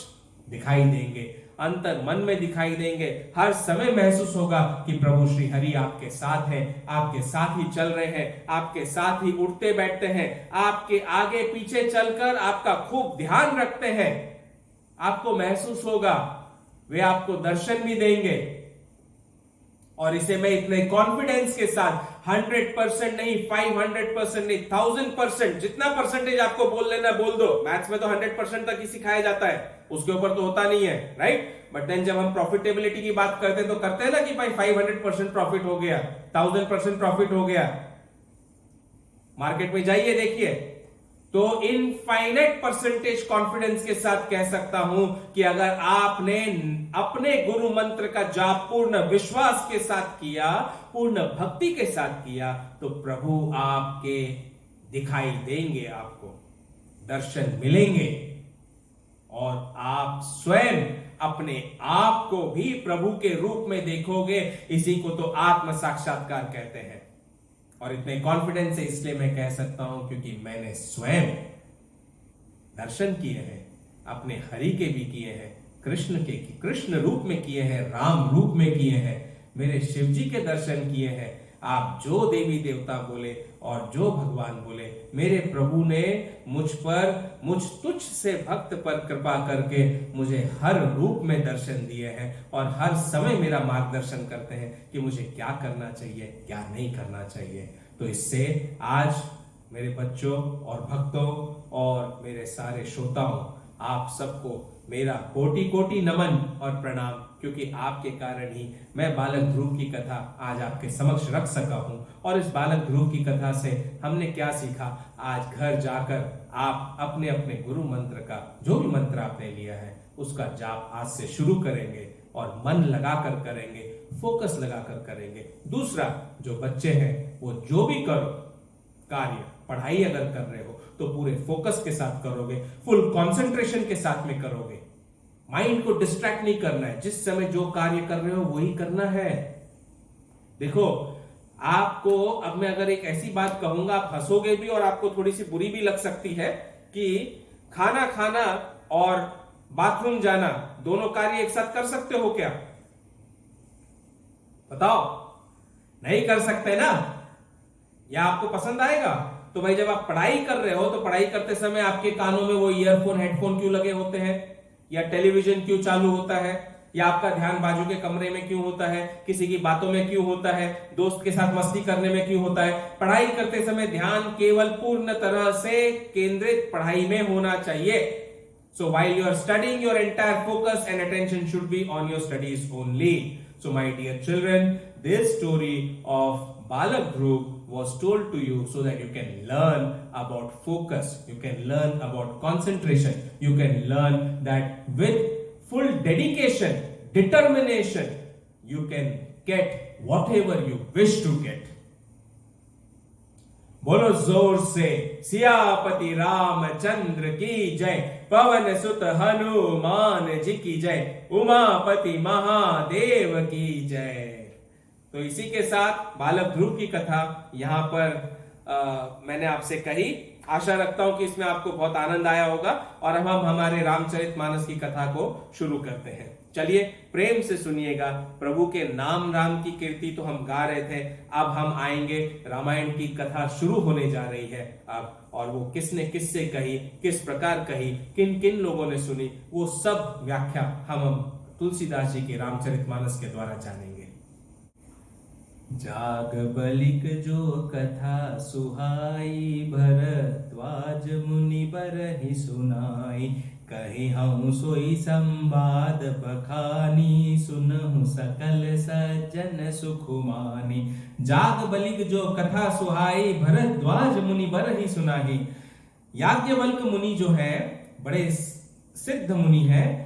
दिखाई देंगे, अंतर मन में दिखाई देंगे। हर समय महसूस होगा कि प्रभु श्री हरि आपके साथ हैं, आपके साथ ही चल रहे हैं, आपके साथ ही उठते बैठते हैं, आपके आगे पीछे चलकर आपका खूब ध्यान रखते हैं। आपको महसूस होगा, वे आपको दर्शन भी देंगे। और इसे मैं इतने कॉन्फिडेंस के साथ 100% नहीं, 500% नहीं, 1000%, जितना परसेंटेज आपको बोल लेना बोल दो। मैथ्स में तो 100% तक ही सिखाया जाता है, उसके ऊपर तो होता नहीं है, राइट? बट देन जब हम प्रॉफिटेबिलिटी की बात करते हैं तो करते हैं ना कि भाई 500% प्रॉफिट हो गया, 1000% प्रॉफिट हो गया। मार्केट में जाइए देखिए, तो इनफाइनाइट परसेंटेज कॉन्फिडेंस के साथ कह सकता हूं कि अगर आपने अपने गुरु मंत्र का जाप पूर्ण विश्वास के साथ किया, पूर्ण भक्ति के साथ किया, तो प्रभु आपके दिखाई देंगे, आपको दर्शन मिलेंगे और आप स्वयं अपने आप को भी प्रभु के रूप में देखोगे। इसी को तो आत्म साक्षात्कार कहते हैं। और इतने कॉन्फिडेंस से इसलिए मैं कह सकता हूं क्योंकि मैंने स्वयं दर्शन किए हैं, अपने हरि के भी किए हैं, कृष्ण के कृष्ण रूप में किए हैं, राम रूप में किए हैं, मेरे शिव जी के दर्शन किए हैं। आप जो देवी देवता बोले और जो भगवान बोले, मेरे प्रभु ने मुझ तुच्छ से भक्त पर कृपा करके मुझे हर रूप में दर्शन दिए हैं और हर समय मेरा मार्गदर्शन करते हैं कि मुझे क्या करना चाहिए, क्या नहीं करना चाहिए। तो इससे आज मेरे बच्चों और भक्तों और मेरे सारे श्रोताओं, आप सबको मेरा कोटि कोटि नमन और प्रणाम, क्योंकि आपके कारण ही मैं बालक ध्रुव की कथा आज आपके समक्ष रख सका हूं। और इस बालक ध्रुव की कथा से हमने क्या सीखा, आज घर जाकर आप अपने अपने गुरु मंत्र का, जो भी मंत्र आपने लिया है, उसका जाप आज से शुरू करेंगे और मन लगाकर करेंगे, फोकस लगाकर करेंगे। दूसरा, जो बच्चे हैं वो जो भी करो कार्य, पढ़ाई अगर कर रहे हो तो पूरे फोकस के साथ करोगे, फुल कंसंट्रेशन के साथ में करोगे। माइंड को डिस्ट्रैक्ट नहीं करना है, जिस समय जो कार्य कर रहे हो वही करना है। देखो, आपको अब मैं अगर एक ऐसी बात कहूंगा, आप हंसोगे भी और आपको थोड़ी सी बुरी भी लग सकती है कि खाना खाना और बाथरूम जाना दोनों कार्य एक साथ कर सकते हो क्या? बताओ, नहीं कर सकते ना। या आपको पसंद आएगा? तो भाई जब आप पढ़ाई कर रहे हो तो पढ़ाई करते समय आपके कानों में वो ईयरफोन हेडफोन क्यों लगे होते हैं, या टेलीविजन क्यों चालू होता है, या आपका ध्यान बाजू के कमरे में क्यों होता है, किसी की बातों में क्यों होता है, दोस्त के साथ मस्ती करने में क्यों होता है? पढ़ाई करते समय ध्यान केवल पूर्ण तरह से केंद्रित पढ़ाई में होना चाहिए. So while you are studying, your entire focus and attention should be on your studies only. So my dear children, this story of Balak Dhruv was told to you so that you can learn about focus, you can learn about concentration, you can learn that with full dedication, determination, you can get whatever you wish to get. बोलो जोर से सियापति रामचंद्र की जय, पवन सुत हनुमान जी की जय, उमापति महादेव की जय. तो इसी के साथ बालक ध्रुव की कथा यहाँ पर मैंने आपसे कही. आशा रखता हूं कि इसमें आपको बहुत आनंद आया होगा और अब हम हमारे रामचरितमानस की कथा को शुरू करते हैं. चलिए प्रेम से सुनिएगा. प्रभु के नाम राम की कीर्ति तो हम गा रहे थे, अब हम आएंगे, रामायण की कथा शुरू होने जा रही है अब. और वो किसने किससे कही, किस प्रकार कही, किन किन लोगों ने सुनी, वो सब व्याख्या हम तुलसीदास जी के रामचरितमानस के द्वारा जानेंगे. जाग बलिक जो कथा सुहाई, भरद्वाज मुनि बरहि सुनाई, कहि हूँ सोई संवाद बखानी, सुनहु सकल सज्जन सुख मानी. जाग बलिक जो कथा सुहाई, भरद्वाज मुनि बरहि सुनाई. याज्ञवल्क मुनि जो है, बड़े सिद्ध मुनि है,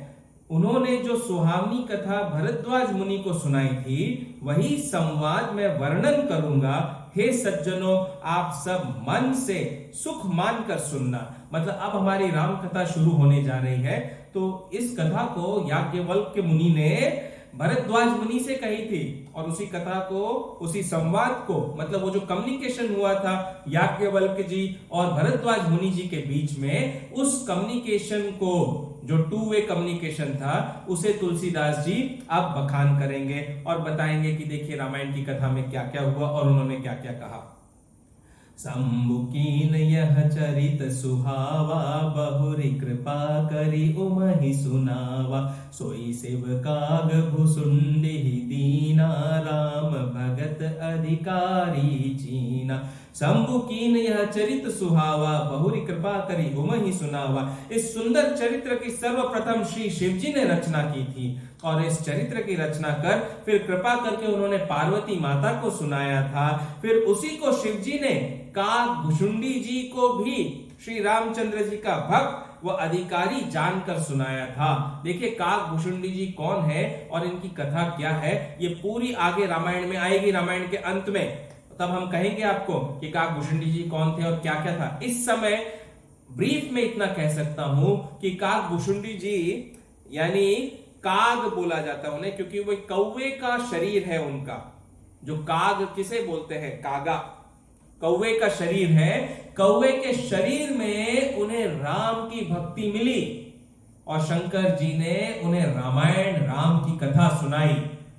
उन्होंने जो सुहावनी कथा भरद्वाज मुनि को सुनाई थी, वही संवाद में वर्णन करूंगा. हे सज्जनों, आप सब मन से सुख मानकर सुनना. मतलब अब हमारी राम कथा शुरू होने जा रही है. तो इस कथा को याज्ञवल्क्य के मुनि ने भरद्वाज मुनि से कही थी और उसी कथा को, उसी संवाद को, मतलब वो जो कम्युनिकेशन हुआ था याज्ञवल्क्य जी और भरद्वाज मुनि जी के बीच में, उस कम्युनिकेशन को, जो टू वे कम्युनिकेशन था, उसे तुलसीदास जी अब बखान करेंगे और बताएंगे कि देखिए रामायण की कथा में क्या क्या हुआ और उन्होंने क्या क्या कहा. शंभुकीन यह चरित सुहावा, बहुरी कृपा करी उमहि सुनावा, सोई शिव काग भुसुंडी दीना, राम भगत अधिकारी चीना. शंभुकीन यह चरित सुहावा, बहुरी कृपा करी उमहि सुनावा. इस सुंदर चरित्र की सर्वप्रथम श्री शिवजी ने रचना की थी और इस चरित्र की रचना कर फिर कृपा करके उन्होंने पार्वती माता को सुनाया था. फिर उसी को शिवजी ने काग भुसुंडी जी को भी श्री रामचंद्र जी का भक्त व अधिकारी जानकर सुनाया था. देखिए काग भुसुंडी जी कौन है और इनकी कथा क्या है, ये पूरी आगे रामायण में आएगी. रामायण के अंत में तब हम कहेंगे आपको कि काग भुसुंडी जी कौन थे और क्या क्या था. इस समय ब्रीफ में इतना कह सकता हूं कि काग भुसुंडी जी, यानी काग बोला जाता है उन्हें, क्योंकि वो कौवे का शरीर है उनका. जो काग किसे बोलते हैं? कागा, कौवे का शरीर है. कौवे के शरीर में उन्हें राम की भक्ति मिली और शंकर जी ने उन्हें रामायण, राम की कथा सुनाई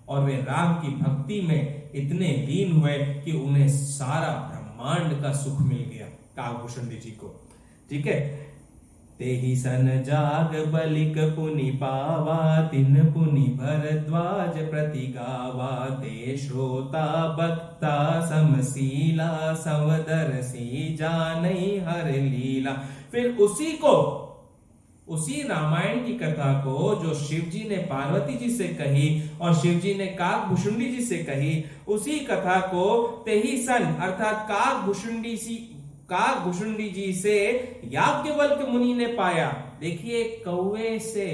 और वे राम की भक्ति में इतने लीन हुए कि उन्हें सारा ब्रह्मांड का सुख मिल गया कागभूषण जी को. ठीक है. तेहि सन जाग बलिक पुनि पावा, तिन पुनि भरद्वाज प्रति गावा, ते श्रोता बक्ता समशीला, समदर्शी जानई हर लीला. फिर उसी को, उसी रामायण की कथा को जो शिवजी ने पार्वती जी से कही और शिवजी ने कागभूषुंडी जी से कही, उसी कथा को तेहि सन अर्थात कागभूषुंडी जी से याज्ञवल्क्य मुनि ने पाया. देखिए कौवे से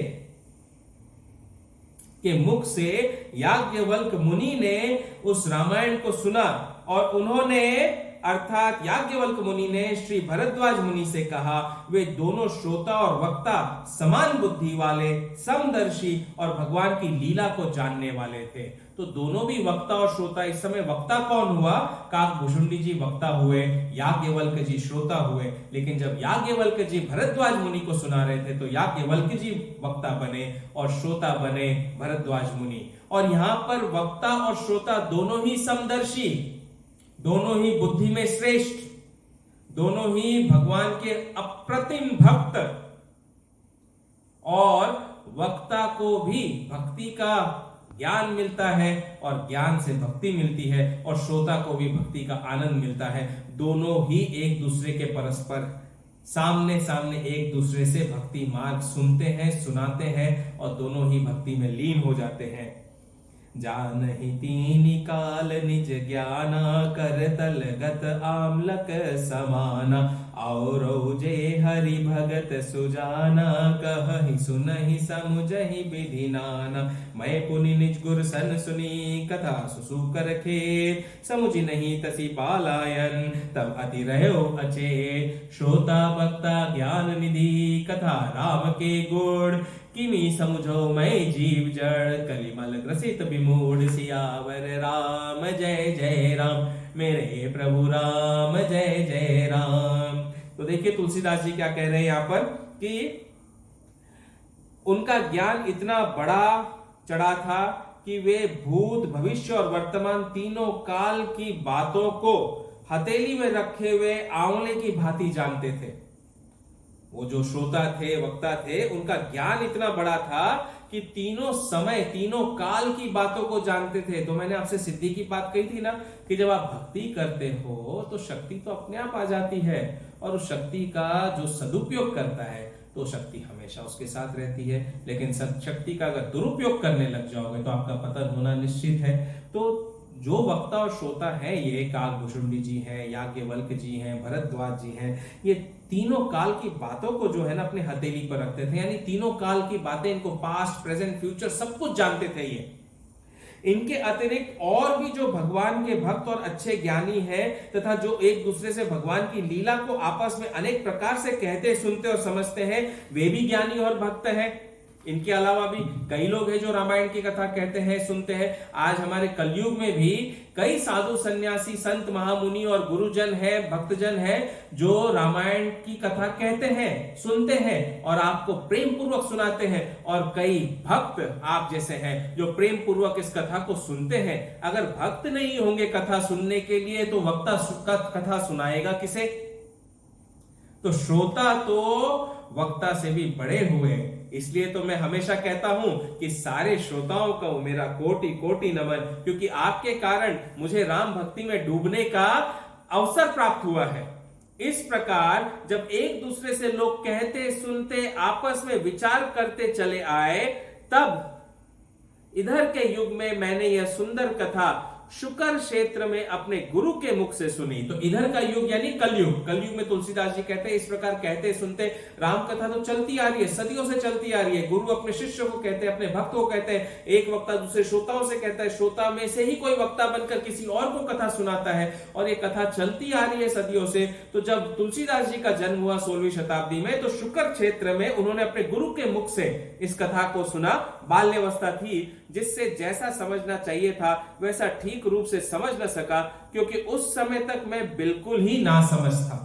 के मुख से याज्ञवल्क्य मुनि ने उस रामायण को सुना और उन्होंने अर्थात याज्ञवल्क्य मुनि ने श्री भरद्वाज मुनि से कहा. वे दोनों श्रोता और वक्ता समान बुद्धि वाले, समदर्शी और भगवान की लीला को जानने वाले थे. तो दोनों भी वक्ता और श्रोता. इस समय वक्ता कौन हुआ? कागभूषुंडी जी वक्ता हुए, याज्ञवल्क्य जी श्रोता हुए. लेकिन जब याज्ञवल्क्य जी भरद्वाज मुनि को सुना रहे थे तो याज्ञवल्क्य जी वक्ता बने और श्रोता बने भरद्वाज मुनि. और यहां पर वक्ता और श्रोता दोनों ही समदर्शी, दोनों ही बुद्धि में श्रेष्ठ, दोनों ही भगवान के अप्रतिम भक्त, और वक्ता को भी भक्ति का ज्ञान मिलता है और ज्ञान से भक्ति मिलती है, और श्रोता को भी भक्ति का आनंद मिलता है। दोनों ही एक दूसरे के परस्पर सामने सामने एक दूसरे से भक्ति मार्ग सुनते हैं, सुनाते हैं, और दोनों ही भक्ति में लीन हो जाते हैं। जानहि तीनि काल निज ज्ञाना, कर तलगत आमलक समाना, और जे हरि भगत सुजाना, कहहि सुनहि समुझहि विधि नाना। मैं पुनि निज गुर सन सुनी, कथा सुसूकर खेत, समुझि नहीं तसी पालायन, तब अति रहो अचेत। श्रोता वक्ता ज्ञान निधि, कथा राम के गुण, किमी समुझो मैं जीव जड़, कलिमल ग्रसित विमूढ़। सियावर राम जय जय राम, मेरे प्रभु राम जय जय राम। तो देखिए तुलसीदास जी क्या कह रहे हैं यहां पर कि उनका ज्ञान इतना बड़ा चढ़ा था कि वे भूत भविष्य और वर्तमान तीनों काल की बातों को हथेली में रखे हुए आंवले की भांति जानते थे। वो जो श्रोता थे, वक्ता थे, उनका ज्ञान इतना बड़ा था कि तीनों समय, तीनों काल की बातों को जानते थे। तो मैंने आपसे सिद्धि की बात कही थी ना कि जब आप भक्ति करते हो तो शक्ति तो अपने आप आ जाती है, और उस शक्ति का जो सदुपयोग करता है तो शक्ति हमेशा उसके साथ रहती है। लेकिन शक्ति का अगर दुरुपयोग करने लग जाओगे तो आपका पतन होना निश्चित है। तो जो वक्ता और श्रोता है, ये काकभूषुंडी जी हैं, याज्ञवल्क्य जी हैं, भरद्वाज जी हैं, ये तीनों काल की बातों को जो है ना अपने हथेली पर रखते थे। यानी तीनों काल की बातें, इनको पास्ट, प्रेजेंट, फ्यूचर सब कुछ जानते थे ये। इनके अतिरिक्त और भी जो भगवान के भक्त और अच्छे ज्ञानी हैं तथा जो एक दूसरे से भगवान की लीला को आपस में अनेक प्रकार से कहते, सुनते और समझते हैं, वे भी ज्ञानी और भक्त हैं। इनके अलावा भी कई लोग हैं जो रामायण की कथा कहते हैं, सुनते हैं। आज हमारे कलयुग में भी कई साधु सन्यासी, संत, महामुनि और गुरुजन हैं, भक्तजन हैं जो रामायण की कथा कहते हैं, सुनते हैं और आपको प्रेम पूर्वक सुनाते हैं। और कई भक्त आप जैसे हैं जो प्रेम पूर्वक इस कथा को सुनते हैं। अगर भक्त नहीं होंगे कथा सुनने के लिए तो वक्ता कथा सुनाएगा किसे? तो श्रोता तो वक्ता से भी बड़े हुए। इसलिए तो मैं हमेशा कहता हूं कि सारे श्रोताओं को मेरा कोटि कोटि नमन, क्योंकि आपके कारण मुझे राम भक्ति में डूबने का अवसर प्राप्त हुआ है। इस प्रकार जब एक दूसरे से लोग कहते, सुनते, आपस में विचार करते चले आए, तब इधर के युग में मैंने यह सुंदर कथा शुकर क्षेत्र में अपने गुरु के मुख से सुनी। तो इधर का युग यानी कलयुग। कलयुग में तुलसीदास जी कहते हैं इस प्रकार कहते सुनते राम कथा तो चलती आ रही है, सदियों से चलती आ रही है। गुरु अपने शिष्य को कहते हैं, अपने भक्त को कहते हैं, एक वक्ता दूसरे श्रोताओं से कहता है, श्रोता में से ही कोई वक्ता बनकर किसी और को कथा सुनाता है, और ये कथा चलती आ रही है सदियों से। तो जब तुलसीदास जी का जन्म हुआ 16वीं शताब्दी में, तो शुकर क्षेत्र में उन्होंने अपने गुरु के मुख से इस कथा को सुना। बाल्यावस्था थी जिससे जैसा समझना चाहिए था वैसा ठीक रूप से समझ न सका, क्योंकि उस समय तक मैं बिल्कुल ही ना समझ था।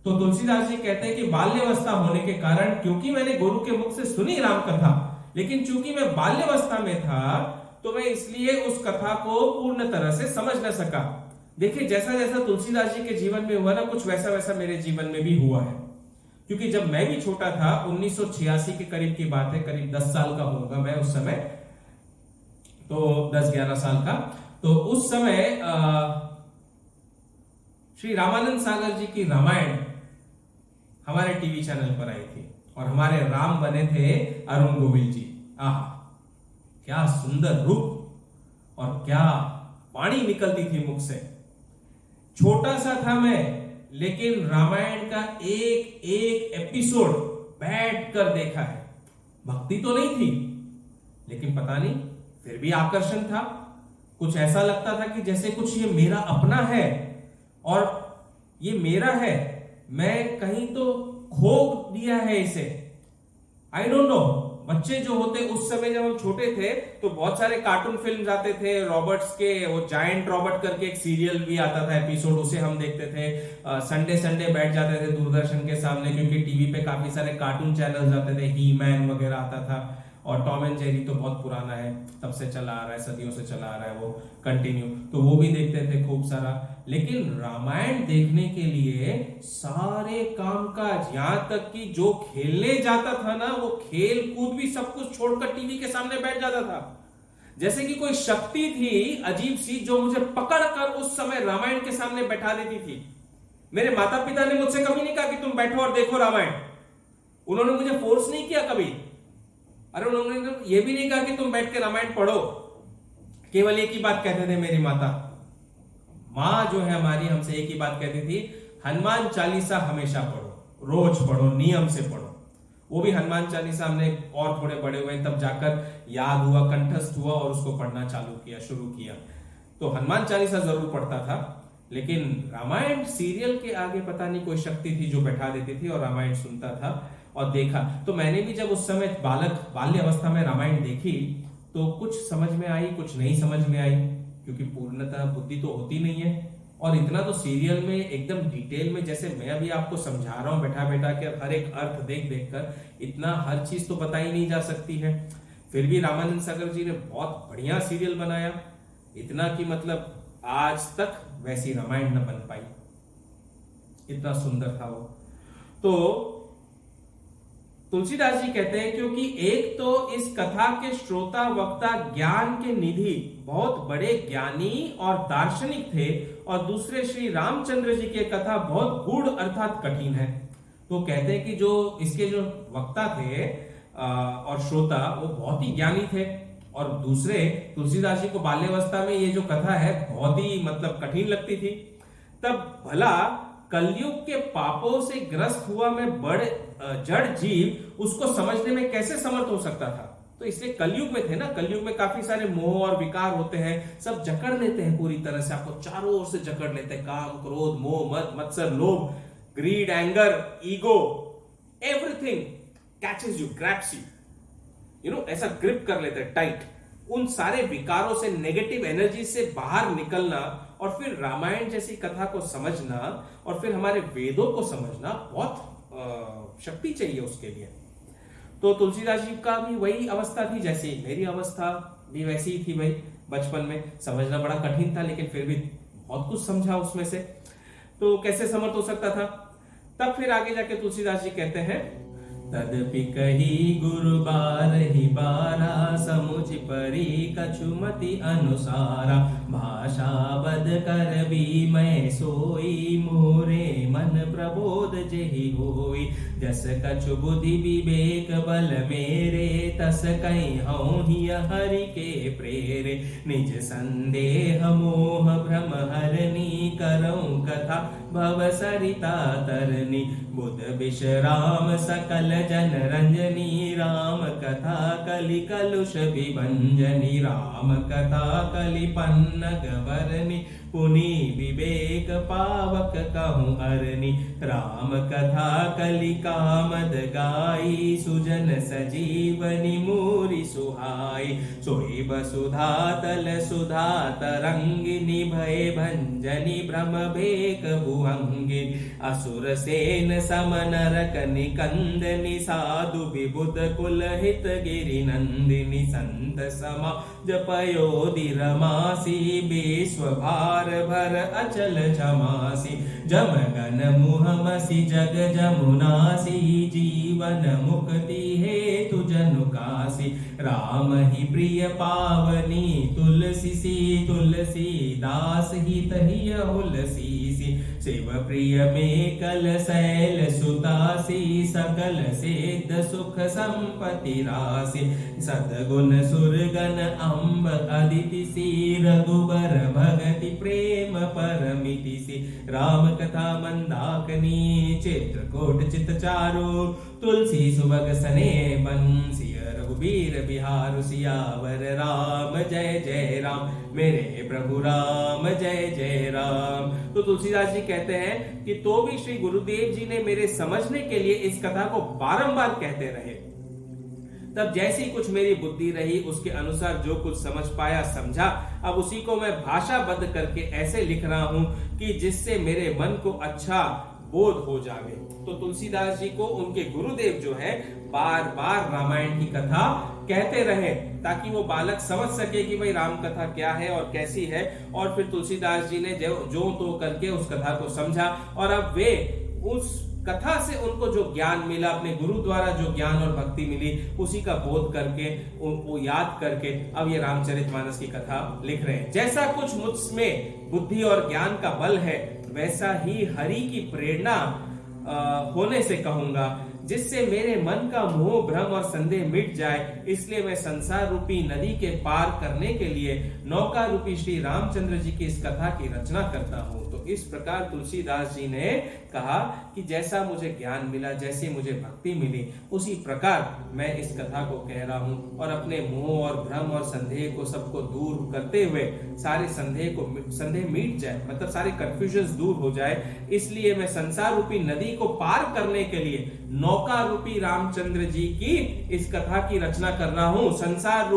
तो तुलसीदास जी कहते हैं कि बाल्यावस्था होने के कारण, क्योंकि मैंने गुरु के मुख से सुनी राम कथा, लेकिन चूंकि मैं बाल्यावस्था में था तो मैं इसलिए उस कथा को पूर्ण तरह से समझ न सका। देखिए जैसा जैसा तुलसीदास जी के जीवन में हुआ ना, कुछ वैसा वैसा मेरे जीवन में भी हुआ है। क्योंकि जब मैं भी छोटा था, 1986 के करीब की बात है, करीब 10 साल का होगा मैं उस समय, तो 10-11 साल का। तो उस समय श्री रामानंद सागर जी की रामायण हमारे टीवी चैनल पर आई थी, और हमारे राम बने थे अरुण गोविल जी। आहा, क्या सुंदर रूप और क्या वाणी निकलती थी मुख से। छोटा सा था मैं, लेकिन रामायण का एक एक एपिसोड बैठ कर देखा है। भक्ति तो नहीं थी, लेकिन पता नहीं फिर भी आकर्षण था। कुछ ऐसा लगता था कि जैसे कुछ ये मेरा अपना है और ये मेरा है, मैं कहीं तो खो दिया है इसे। I don't know. बच्चे जो होते उस समय जब हम छोटे थे तो बहुत सारे कार्टून फिल्म आते थे रॉबर्ट्स के, वो जायंट रॉबर्ट करके एक सीरियल भी आता था एपिसोड, उसे हम देखते थे। संडे संडे बैठ जाते थे दूरदर्शन के सामने, क्योंकि टीवी पे काफी सारे कार्टून चैनल्स आते थे, ही मैन वगैरह आता था। और टॉम एंड जेरी तो बहुत पुराना है, तब से चला आ रहा है, सदियों से चला आ रहा है वो कंटिन्यू, तो वो भी देखते थे खूब सारा। लेकिन रामायण देखने के लिए सारे कामकाज, यहां तक कि जो खेलने जाता था ना, वो खेल कूद भी सब कुछ छोड़कर टीवी के सामने बैठ जाता था। जैसे कि कोई शक्ति थी अजीब सी जो मुझे पकड़कर उस समय रामायण के सामने बैठा देती थी। मेरे माता पिता ने मुझसे कभी नहीं कहा कि तुम बैठो और देखो रामायण, उन्होंने मुझे फोर्स नहीं किया कभी। अरे उन्होंने ये भी नहीं कहा कि तुम बैठ के रामायण पढ़ो। केवल एक ही बात कहते थे मेरी माता, मां जो है हमारी, हमसे एक ही बात कहती थी, हनुमान चालीसा हमेशा पढ़ो, रोज पढ़ो, नियम से पढ़ो। वो भी हनुमान चालीसा हमने और थोड़े बड़े हुए तब जाकर याद हुआ, कंठस्थ हुआ और उसको पढ़ना चालू किया, शुरू किया। तो हनुमान चालीसा जरूर पढ़ता था, लेकिन रामायण सीरियल के आगे पता नहीं कोई शक्ति थी जो बैठा देती थी और रामायण सुनता था और देखा। तो मैंने भी जब उस समय बाल्य अवस्था में रामायण देखी तो कुछ समझ में आई, कुछ नहीं समझ में आई, क्योंकि पूर्णतः बुद्धि तो होती नहीं है। और इतना तो सीरियल में एकदम डिटेल में, जैसे मैं अभी आपको समझा रहा हूं बैठा बैठा के, हर एक अर्थ देख देख कर, इतना हर चीज तो बताई नहीं जा सकती है। फिर भी रामानंद सागर जी ने बहुत बढ़िया सीरियल बनाया, इतना कि मतलब आज तक वैसी रामायण न बन पाई, इतना सुंदर था वो। तो तुलसीदास जी कहते हैं, क्योंकि एक तो इस कथा के श्रोता वक्ता ज्ञान के निधि बहुत बड़े ज्ञानी और दार्शनिक थे, और दूसरे श्री रामचंद्र जी की कथा बहुत गूढ़ अर्थात कठिन है। तो कहते हैं कि जो इसके जो वक्ता थे और श्रोता, वो बहुत ही ज्ञानी थे, और दूसरे तुलसीदास जी को बाल्यावस्था में ये जो कथा है बहुत ही मतलब कठिन लगती थी। तब भला कलयुग के पापों से ग्रस्त हुआ में बड़े जड़ जीव उसको समझने में कैसे समर्थ हो सकता था। तो इसलिए कलयुग में थे ना, कलयुग में काफी सारे मोह और विकार होते हैं, सब जकड़ लेते हैं पूरी तरह से, आपको चारों ओर से जकड़ लेते हैं। काम, क्रोध, मोह, मद, मत्सर, लोभ, greed, anger, ego, everything catches you, grabs you know, ऐसा ग्रिप कर लेते हैं टाइट। उन सारे विकारों से, नेगेटिव एनर्जी से बाहर निकलना और फिर रामायण जैसी कथा को समझना और फिर हमारे वेदों को समझना, बहुत शक्ति चाहिए उसके लिए। तो तुलसीदास जी का भी वही अवस्था थी, जैसे मेरी अवस्था भी वैसी ही थी भाई। बचपन में समझना बड़ा कठिन था, लेकिन फिर भी बहुत कुछ समझा उसमें से। तो कैसे समर्थ हो सकता था। तब फिर आगे जाके तुलसीदास जी कहते हैं, तदपि कही गुरु बारहि बारा, समुझ परी कछुमति अनुसारा, भाषा बद कर भी मैं सोई, मोरे मन प्रबोध जेहि होई, जस कछु बुद्धि विवेक बल मेरे, तस कहीं हऊँ ही हरि के प्रेरे, निज संदेह मोह भ्रम हरनी, करऊँ कथा भव सरिता तरनी, बुध विश्राम सकल जन रंजनी, राम कथा कलि कलुष विभंजनी, राम कथा कलि पन्नग भरनी, पुनि विवेक पावक कहूँ अरनी, राम कथा कलि कामद गाई, सुजन सजीवनी मूरि सुहाई, सोई वसुधा तल सुधा तरंगिनी, भय भंजनी भ्रम भेक भुअंगिनी, असुर सेन सम नरक निकंदनी, साधु विबुध कुल हित गिरि नंदिनी, संत समाज पयोधि रमासी, विश्व भार भर अचल क्षमासी, जम गन मुहमसी जग जमुनासी, जीवन मुक्ति हेतु जनुकासी, राम ही प्रिय पावनी तुलसी, तुलसी दास हित ही हुलसी, शिव प्रिय में कल शैल सुतासी, सकल सिद्ध सुख संपत्ति राशि, सदगुण सुरगन अम्ब अदिति सी, रघुबर भगति प्रेम परमिति सी, राम कथा मंदाकिनी, चित्रकूट चित चारु, तुलसी सुभग सने बंसी, रघुबीर बिहार सियावर, राम जय जय राम, मेरे प्रभु राम जय जय राम। तो तुलसीदास जी कहते हैं कि तो भी श्री गुरुदेव जी ने मेरे समझने के लिए इस कथा को बारंबार कहते रहे। तब जैसी कुछ मेरी बुद्धि रही उसके अनुसार जो कुछ समझ पाया समझा, अब उसी को मैं भाषाबद्ध करके ऐसे लिख रहा हूं कि जिससे मेरे मन को अच्छा बोध हो जावे। तो तुलसीदास जी को उनके गुरुदेव जो है बार बार रामायण की कथा कहते रहे, ताकि वो बालक समझ सके कि भाई राम कथा क्या है और कैसी है। और फिर तुलसीदास जी ने जो तो करके उस कथा को समझा, और अब वे उस कथा से उनको जो ज्ञान मिला, अपने गुरु द्वारा जो ज्ञान और भक्ति मिली, उसी का बोध करके, वो याद करके अब ये रामचरितमानस की कथा लिख रहे हैं। जैसा कुछ मुझमें बुद्धि और ज्ञान का बल है, वैसा ही हरि की प्रेरणा होने से कहूंगा, जिससे मेरे मन का मोह भ्रम और संदेह मिट जाए। इसलिए मैं संसार रूपी नदी के पार करने के लिए नौका रूपी श्री रामचंद्र जी की इस कथा की रचना करता हूं। तो इस प्रकार तुलसीदास जी ने कहा कि जैसा मुझे ज्ञान मिला, जैसी मुझे भक्ति मिली, उसी प्रकार मैं इस कथा को कह रहा हूं, और अपने मोह और भ्रम और संदेह को सबको दूर करते हुए सारे संदेह मिट जाए, मतलब सारे कंफ्यूजन्स दूर हो जाए। इसलिए मैं संसार रूपी नदी को पार करने के लिए नौका रूपी रामचंद्र जी की इस कथा की रचना कर रहा हूं। संसार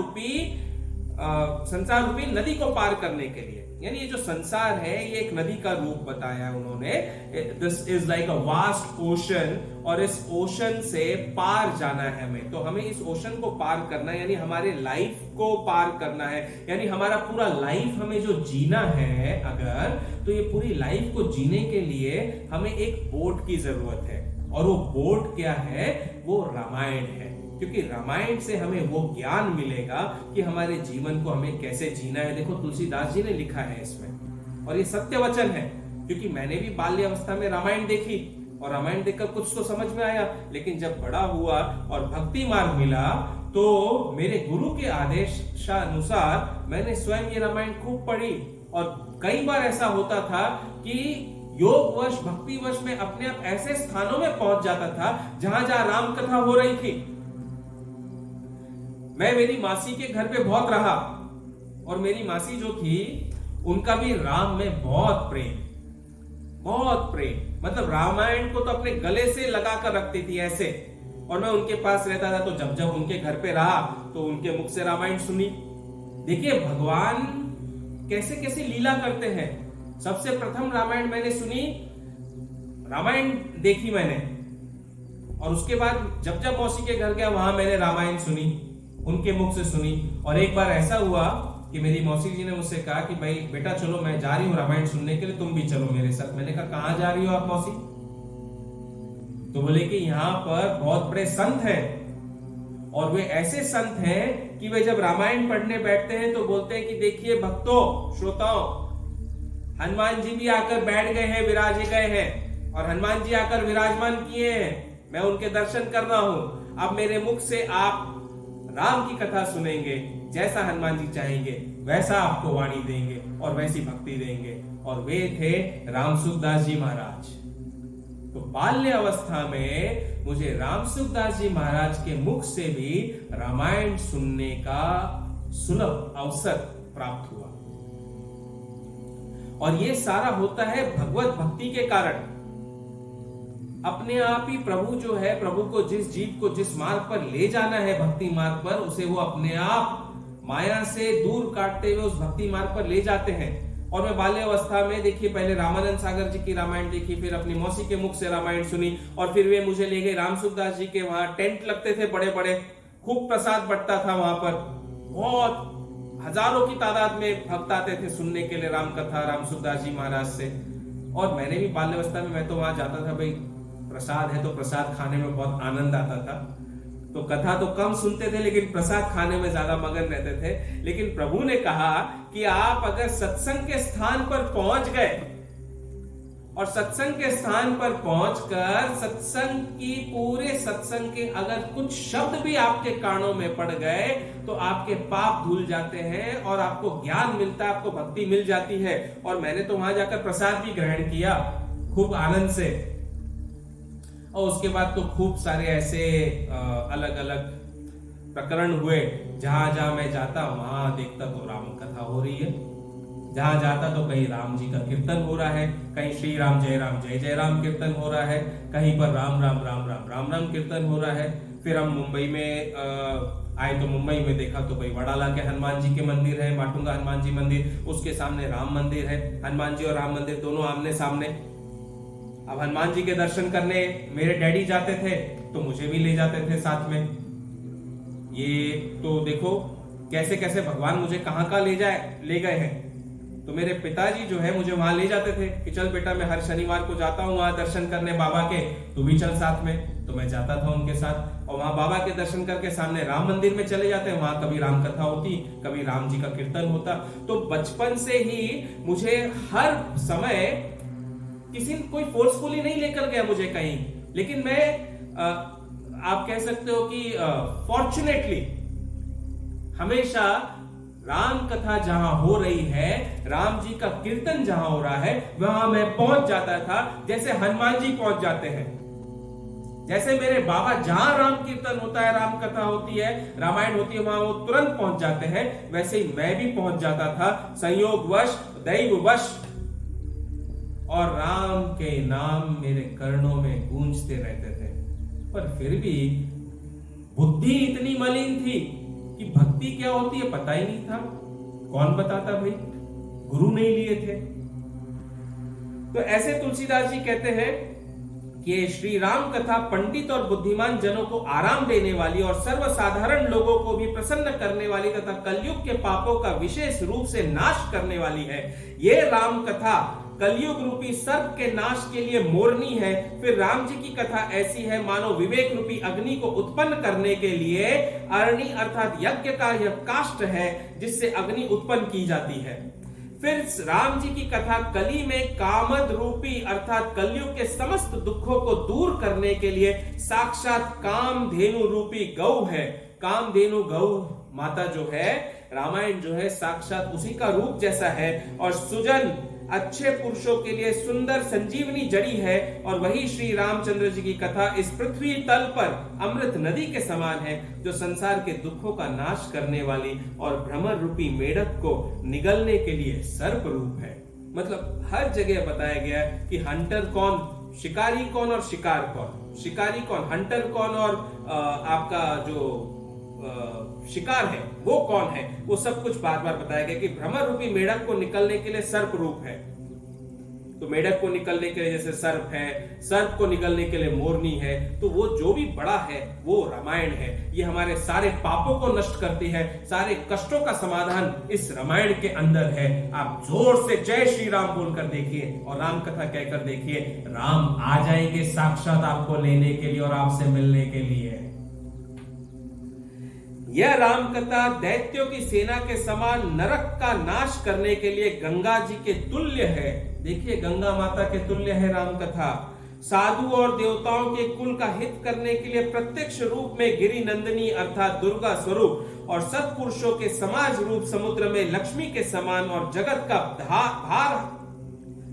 रूपी नदी को पार करने के लिए, यानी ये जो संसार है ये एक नदी का रूप बताया उन्होंने। This is like a vast ocean, और इस ओशन से पार जाना है हमें। तो हमें इस ओशन को पार करना है, यानी हमारे लाइफ को पार करना है, यानी हमारा पूरा लाइफ हमें जो जीना है अगर, तो ये पूरी लाइफ को जीने के लिए हमें एक बोट की जरूरत है। और वो बोट क्या है? वो रामायण है, क्योंकि रामायण से हमें वो ज्ञान मिलेगा कि हमारे जीवन को हमें कैसे जीना है। देखो तुलसीदास जी ने लिखा है इसमें, और ये सत्य वचन है, क्योंकि मैंने भी बाल्यावस्था में रामायण देखी, और रामायण देखकर कुछ तो समझ में आया, लेकिन जब बड़ा हुआ और भक्ति मार्ग मिला, तो मेरे गुरु के आदेशानुसार मैंने स्वयं ये रामायण खूब पढ़ी। और कई बार ऐसा होता था कि योगवश, भक्तिवश में अपने आप ऐसे स्थानों में पहुंच जाता था जहां जहां राम कथा हो रही थी। मैं मेरी मासी के घर पे बहुत रहा, और मेरी मासी जो थी उनका भी राम में बहुत प्रेम, मतलब रामायण को तो अपने गले से लगा कर रखती थी ऐसे। और मैं उनके पास रहता था, तो जब जब उनके घर पे रहा तो उनके मुख से रामायण सुनी। देखिए भगवान कैसे कैसे लीला करते हैं। सबसे प्रथम रामायण मैंने सुनी, रामायण देखी मैंने, और उसके बाद जब जब मौसी के घर गया वहां मैंने रामायण सुनी, उनके मुख से सुनी। और एक बार ऐसा हुआ कि मेरी मौसी जी ने मुझसे कहा कि भाई बेटा चलो, मैं जा रही हूँ रामायण सुनने के लिए, तुम भी चलो मेरे साथ। मैंने कहा कहां जा रही हो आप मौसी? तो बोले कि यहाँ पर बहुत बड़े संत हैं, और वे ऐसे संत हैं कि वे जब रामायण पढ़ने बैठते हैं तो बोलते हैं कि देखिए भक्तों, श्रोताओं, हनुमान जी भी आकर बैठ गए हैं, विराजे गए हैं, और हनुमान जी आकर विराजमान किए हैं, मैं उनके दर्शन कर रहा हूं। अब मेरे मुख से आप राम की कथा सुनेंगे, जैसा हनुमान जी चाहेंगे वैसा आपको वाणी देंगे और वैसी भक्ति देंगे। और वे थे रामसुखदास जी महाराज। तो बाल्य अवस्था में मुझे रामसुखदास जी महाराज के मुख से भी रामायण सुनने का सुलभ अवसर प्राप्त हुआ, और ये सारा होता है भगवत भक्ति के कारण। अपने आप ही प्रभु जो है, प्रभु को जिस जीव को जिस मार्ग पर ले जाना है, भक्ति मार्ग पर, उसे वो अपने आप माया से दूर काटते हुए उस भक्ति मार्ग पर ले जाते हैं। और मैं बाल्यावस्था में देखिए पहले रामानंद सागर जी की रामायण देखी, फिर अपनी मौसी के मुख से रामायण सुनी, और फिर वे मुझे ले गए रामसुखदास जी के वहां टेंट लगते थे बड़े बड़े, खूब प्रसाद बंटता था वहां पर, बहुत हजारों की तादाद में भक्त आते थे सुनने के लिए राम कथा रामसुखदास जी महाराज से। और मैंने भी बाल्यावस्था में मैं तो वहां जाता था, भाई प्रसाद है तो प्रसाद खाने में बहुत आनंद आता था। तो कथा तो कम सुनते थे लेकिन प्रसाद खाने में ज्यादा मगन रहते थे। लेकिन प्रभु ने कहा कि आप अगर सत्संग के स्थान पर पहुंच गए, और सत्संग के स्थान पर पहुंचकर सत्संग की पूरे सत्संग के अगर कुछ शब्द भी आपके कानों में पड़ गए तो आपके पाप धुल जाते हैं और आपको ज्ञान मिलता है, आपको भक्ति मिल जाती है। और मैंने तो वहां जाकर प्रसाद भी ग्रहण किया खूब आनंद से, और उसके बाद तो खूब सारे ऐसे अलग अलग प्रकरण हुए। जहां जहां मैं जाता वहां देखता तो राम कथा हो रही है, जहां जाता तो कहीं राम जी का कीर्तन हो रहा है, कहीं श्री राम जय जय राम कीर्तन हो रहा है, कहीं पर राम राम राम राम राम राम कीर्तन हो रहा है। फिर हम मुंबई में आए तो मुंबई में देखा तो भाई वडाला के हनुमान जी के मंदिर है, माटुंगा हनुमान जी मंदिर, उसके सामने राम मंदिर है, हनुमान जी और राम मंदिर दोनों आमने सामने। अब हनुमान जी के दर्शन करने मेरे डैडी जाते थे तो मुझे भी ले जाते थे साथ में। ये तो देखो कैसे कैसे भगवान मुझे कहां कहां ले गए हैं। तो मेरे पिताजी जो है मुझे वहां ले जाते थे कि चल बेटा मैं हर शनिवार को जाता हूँ वहां दर्शन करने बाबा के, तू भी चल साथ में। तो मैं जाता था उनके साथ और वहां बाबा के दर्शन करके सामने राम मंदिर में चले जाते, वहां कभी राम कथा होती, कभी राम जी का कीर्तन होता। तो बचपन से ही मुझे हर समय किसी कोई फोर्सफुली नहीं लेकर गया मुझे कहीं, लेकिन मैं आप कह सकते हो कि फॉर्चुनेटली हमेशा राम कथा जहां हो रही है, राम जी का कीर्तन जहां हो रहा है, वहां मैं पहुंच जाता था जैसे हनुमान जी पहुंच जाते हैं। जैसे मेरे बाबा जहां राम कीर्तन होता है, राम कथा होती है, रामायण होती है, वहां वो तुरंत पहुंच जाते हैं, वैसे ही मैं भी पहुंच जाता था संयोगवश, दैववश। और राम के नाम मेरे कर्णों में गूंजते रहते थे। पर फिर भी बुद्धि इतनी मलिन थी कि भक्ति क्या होती है पता ही नहीं था। कौन बताता भाई, गुरु नहीं लिए थे। तो ऐसे तुलसीदास जी कहते हैं कि श्री राम कथा पंडित और बुद्धिमान जनों को आराम देने वाली और सर्वसाधारण लोगों को भी प्रसन्न करने वाली तथा कलयुग के पापों का विशेष रूप से नाश करने वाली है। ये राम कथा कलयुग रूपी सर्प के नाश के लिए मोरनी है। फिर राम जी की कथा ऐसी है मानो विवेक रूपी अग्नि को उत्पन्न करने के लिए अरणी अर्थात यज्ञ का यह काष्ठ है जिससे अग्नि उत्पन्न की जाती है। फिर राम जी की कथा कली में कामद रूपी अर्थात कलयुग के समस्त दुखों को दूर करने के लिए साक्षात कामधेनु रूपी गौ है। कामधेनु गौ माता जो है, रामायण जो है साक्षात उसी का रूप जैसा है और सुजन अच्छे पुरुषों के लिए सुंदर संजीवनी जड़ी है। और वही श्री रामचंद्र जी की कथा इस पृथ्वी तल पर अमृत नदी के समान है जो संसार के दुखों का नाश करने वाली और भ्रमर रूपी मेढक को निगलने के लिए सर्प रूप है। मतलब हर जगह बताया गया है कि हंटर कौन, शिकारी कौन और शिकार कौन, शिकारी कौन, हंटर कौन और आपका जो शिकार है वो कौन है, वो सब कुछ बार बार बताया गया कि भ्रमर रूपी मेढक को निकलने के लिए सर्प रूप है। तो मेढक को निकलने के लिए जैसे सर्प है, सर्प को निकलने के लिए मोरनी है, तो वो जो भी बड़ा है वो रामायण है। ये हमारे सारे पापों को नष्ट करती है, सारे कष्टों का समाधान इस रामायण के अंदर है। आप जोर से जय श्री राम बोलकर देखिए और राम कथा कहकर देखिए, राम आ जाएंगे साक्षात आपको लेने के लिए और आपसे मिलने के लिए। यह राम कथा दैत्यों की सेना के समान नरक का नाश करने के लिए गंगा जी के तुल्य है। देखिए गंगा माता के तुल्य है राम कथा। साधु और देवताओं के कुल का हित करने के लिए प्रत्यक्ष रूप में गिरि नंदिनी अर्थात दुर्गा स्वरूप और सत्पुरुषों के समाज रूप समुद्र में लक्ष्मी के समान और जगत का भार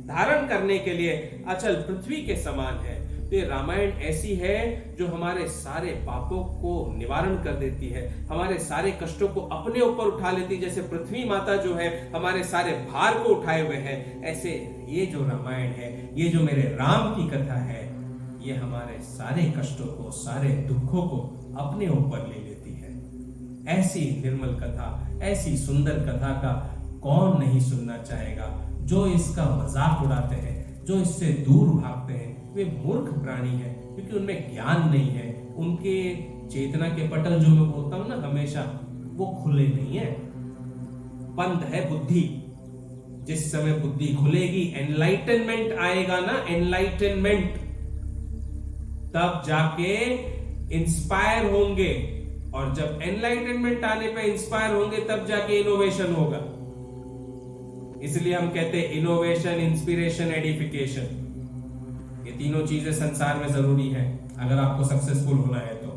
धारण करने के लिए अचल पृथ्वी के समान है। तो ये रामायण ऐसी है जो हमारे सारे पापों को निवारण कर देती है, हमारे सारे कष्टों को अपने ऊपर उठा लेती है। जैसे पृथ्वी माता जो है हमारे सारे भार को उठाए हुए है, ऐसे ये जो रामायण है, ये जो मेरे राम की कथा है, ये हमारे सारे कष्टों को, सारे दुखों को अपने ऊपर ले लेती है। ऐसी निर्मल कथा, ऐसी सुंदर कथा का कौन नहीं सुनना चाहेगा। जो इसका मजाक उड़ाते हैं, जो इससे दूर भागते हैं, वे मूर्ख प्राणी हैं क्योंकि उनमें ज्ञान नहीं है। उनके चेतना के पटल जो मैं बोलता हूं ना हमेशा, वो खुले नहीं है, बंद है बुद्धि। जिस समय बुद्धि खुलेगी, एनलाइटनमेंट आएगा ना, एनलाइटनमेंट, तब जाके इंस्पायर होंगे। और जब एनलाइटनमेंट आने पे इंस्पायर होंगे तब जाके इनोवेशन होगा। इसलिए हम कहते हैं इनोवेशन, इंस्पिरेशन, एडिफिकेशन, ये तीनों चीजें संसार में जरूरी है अगर आपको सक्सेसफुल होना है तो।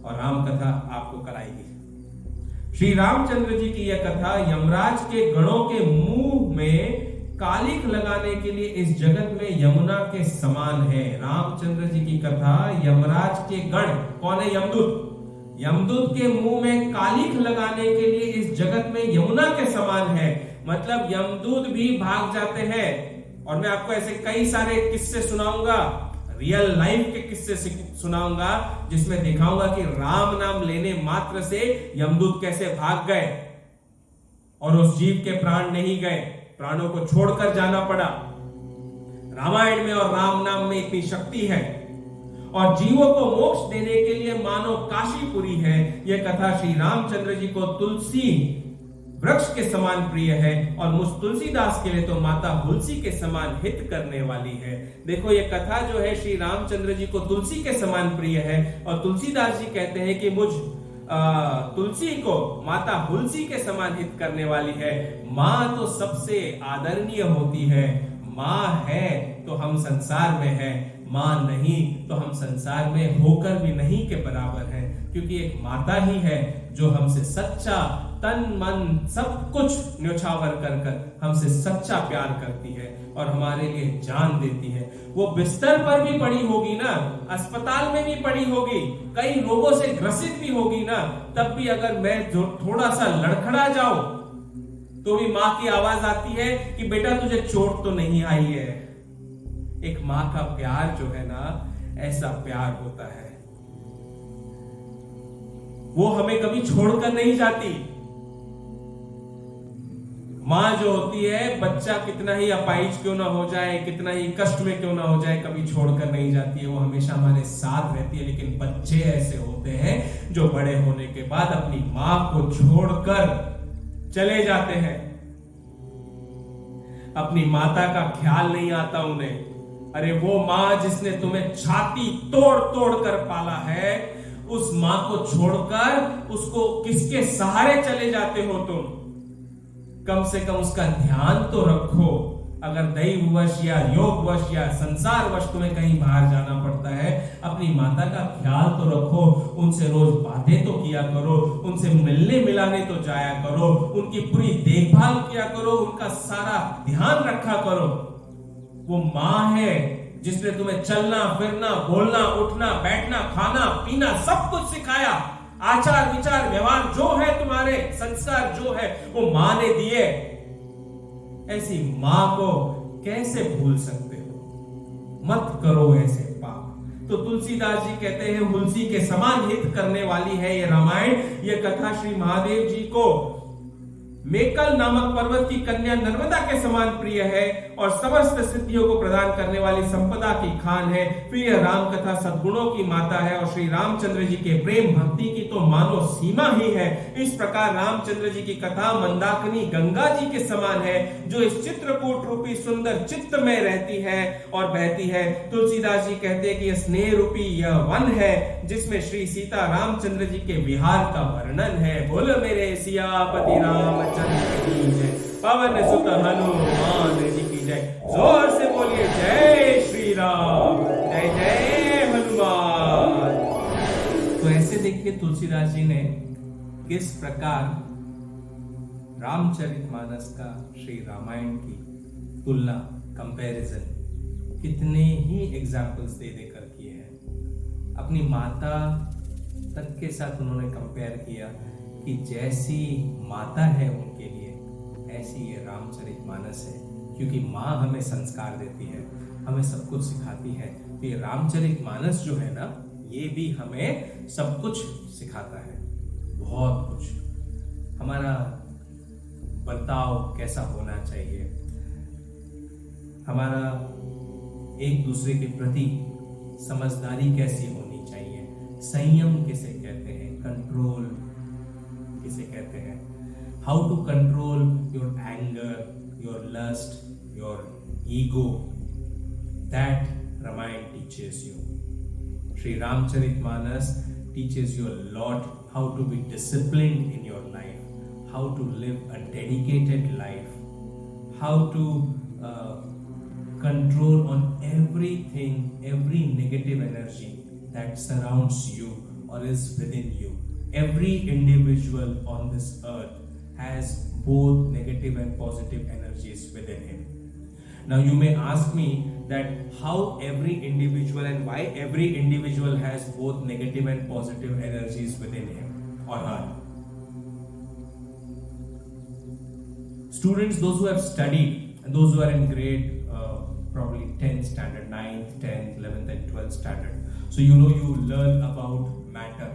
और राम कथा आपको कराएगी। श्री रामचंद्र जी की यह कथा यमराज के गणों के मुंह में कालिख लगाने के लिए इस जगत में यमुना के समान है। रामचंद्र जी की कथा यमराज के गण, कौन है? यमदूत। यमदूत के मुंह में कालिख लगाने के लिए इस जगत में यमुना के समान है। मतलब यमदूत भी भाग जाते हैं। और मैं आपको ऐसे कई सारे किस्से सुनाऊंगा, रियल लाइफ के किस्से सुनाऊंगा, जिसमें दिखाऊंगा कि राम नाम लेने मात्र से यमदूत कैसे भाग गए और उस जीव के प्राण नहीं गए, प्राणों को छोड़कर जाना पड़ा। रामायण में और राम नाम में इतनी शक्ति है और जीवों को मोक्ष देने के लिए मानो काशीपुरी है। यह कथा श्री रामचंद्र जी को तुलसी वृक्ष के समान प्रिय है और मुझ तुलसीदास के लिए तो माता तुलसी के समान हित करने वाली है। देखो ये कथा जो है श्री रामचंद्र जी को तुलसी के समान प्रिय है और तुलसीदास जी कहते हैं कि मुझ तुलसी को माता तुलसी के समान हित करने वाली है। माँ तो सबसे आदरणीय होती है, माँ है तो हम संसार में है, माँ नहीं तो हम संसार में होकर भी नहीं के बराबर है, क्योंकि एक माता ही है जो हमसे सच्चा तन मन सब कुछ न्योछावर कर कर हमसे सच्चा प्यार करती है और हमारे लिए जान देती है। वो बिस्तर पर भी पड़ी होगी ना, अस्पताल में भी पड़ी होगी, कई रोगों से ग्रसित भी होगी ना, तब भी अगर मैं जो थोड़ा सा लड़खड़ा जाऊं तो भी माँ की आवाज आती है कि बेटा तुझे चोट तो नहीं आई है। एक माँ का प्यार जो है ना, ऐसा प्यार होता है। वो हमें कभी छोड़कर नहीं जाती। माँ जो होती है, बच्चा कितना ही अपाहिज क्यों ना हो जाए, कितना ही कष्ट में क्यों ना हो जाए, कभी छोड़कर नहीं जाती है। वो हमेशा हमारे साथ रहती है। लेकिन बच्चे ऐसे होते हैं जो बड़े होने के बाद अपनी माँ को छोड़कर चले जाते हैं। अपनी माता का ख्याल नहीं आता उन्हें। अरे वो माँ जिसने तुम्हें छाती तोड़ तोड़ कर पाला है, उस माँ को छोड़कर उसको किसके सहारे चले जाते हो तुम? कम से कम उसका ध्यान तो रखो। अगर दैववश या योगवश या संसारवश तुम्हें कहीं बाहर जाना पड़ता है, अपनी माता का ख्याल तो रखो। उनसे रोज बातें तो किया करो, उनसे मिलने मिलाने तो जाया करो, उनकी पूरी देखभाल किया करो, उनका सारा ध्यान रखा करो। वो माँ है जिसने तुम्हें चलना फिरना, बोलना, उठना, बैठना, खाना पीना सब कुछ सिखाया। आचार विचार व्यवहार जो है, तुम्हारे संस्कार जो है, वो माँ ने दिए। ऐसी माँ को कैसे भूल सकते हो? मत करो ऐसे पाप। तो तुलसीदास जी कहते हैं तुलसी के समान हित करने वाली है ये रामायण। ये कथा श्री महादेव जी को मेकल नामक पर्वत की कन्या नर्मदा के समान प्रिय है और समस्त सिद्धियों को प्रदान करने वाली संपदा की खान है। फिर यह राम कथा सद्गुणों की माता है और श्री रामचंद्र जी के प्रेम भक्ति की तो मानो सीमा ही है। इस प्रकार रामचंद्र जी की कथा मंदाकिनी गंगा जी के समान है, जो इस चित्रकूट रूपी सुंदर चित्त में रहती है और बहती है। तुलसीदास जी कहते हैं कि यह स्नेह रूपी यह वन है जिसमें श्री सीता रामचंद्र जी के विहार का वर्णन है। बोलो मेरे सियापति राम पवन सुत हनुमान जी की जय। जोर से बोलिए जय श्री राम, जय जय हनुमान। तो ऐसे देखिए तुलसीदास जी ने किस प्रकार रामचरितमानस का श्री रामायण की तुलना, कंपैरिजन कितने ही एग्जाम्पल्स दे देकर किए हैं। अपनी माता तक के साथ उन्होंने कंपेयर किया कि जैसी माता है उनके लिए, ऐसी ये रामचरितमानस है। क्योंकि माँ हमें संस्कार देती है, हमें सब कुछ सिखाती है। तो ये रामचरितमानस जो है ना, ये भी हमें सब कुछ सिखाता है, बहुत कुछ। हमारा बर्ताव कैसा होना चाहिए, हमारा एक दूसरे के प्रति समझदारी कैसी होनी चाहिए, संयम किसे कहते हैं, कंट्रोल किसे कहते हैं, how to control your anger, your lust, your ego, that Ramayan teaches you. Shri Ramcharitmanas teaches you a lot how to be disciplined in your life, how to live a dedicated life, how to control on everything, every negative energy that surrounds you or is within you. Every individual on this earth has both negative and positive energies within him. Now you may ask me that how every individual and why every individual has both negative and positive energies within him or her. Students, those who have studied and those who are in grade probably 10th standard, 9th, 10th, 11th and 12th standard. So you know, you learn about matter.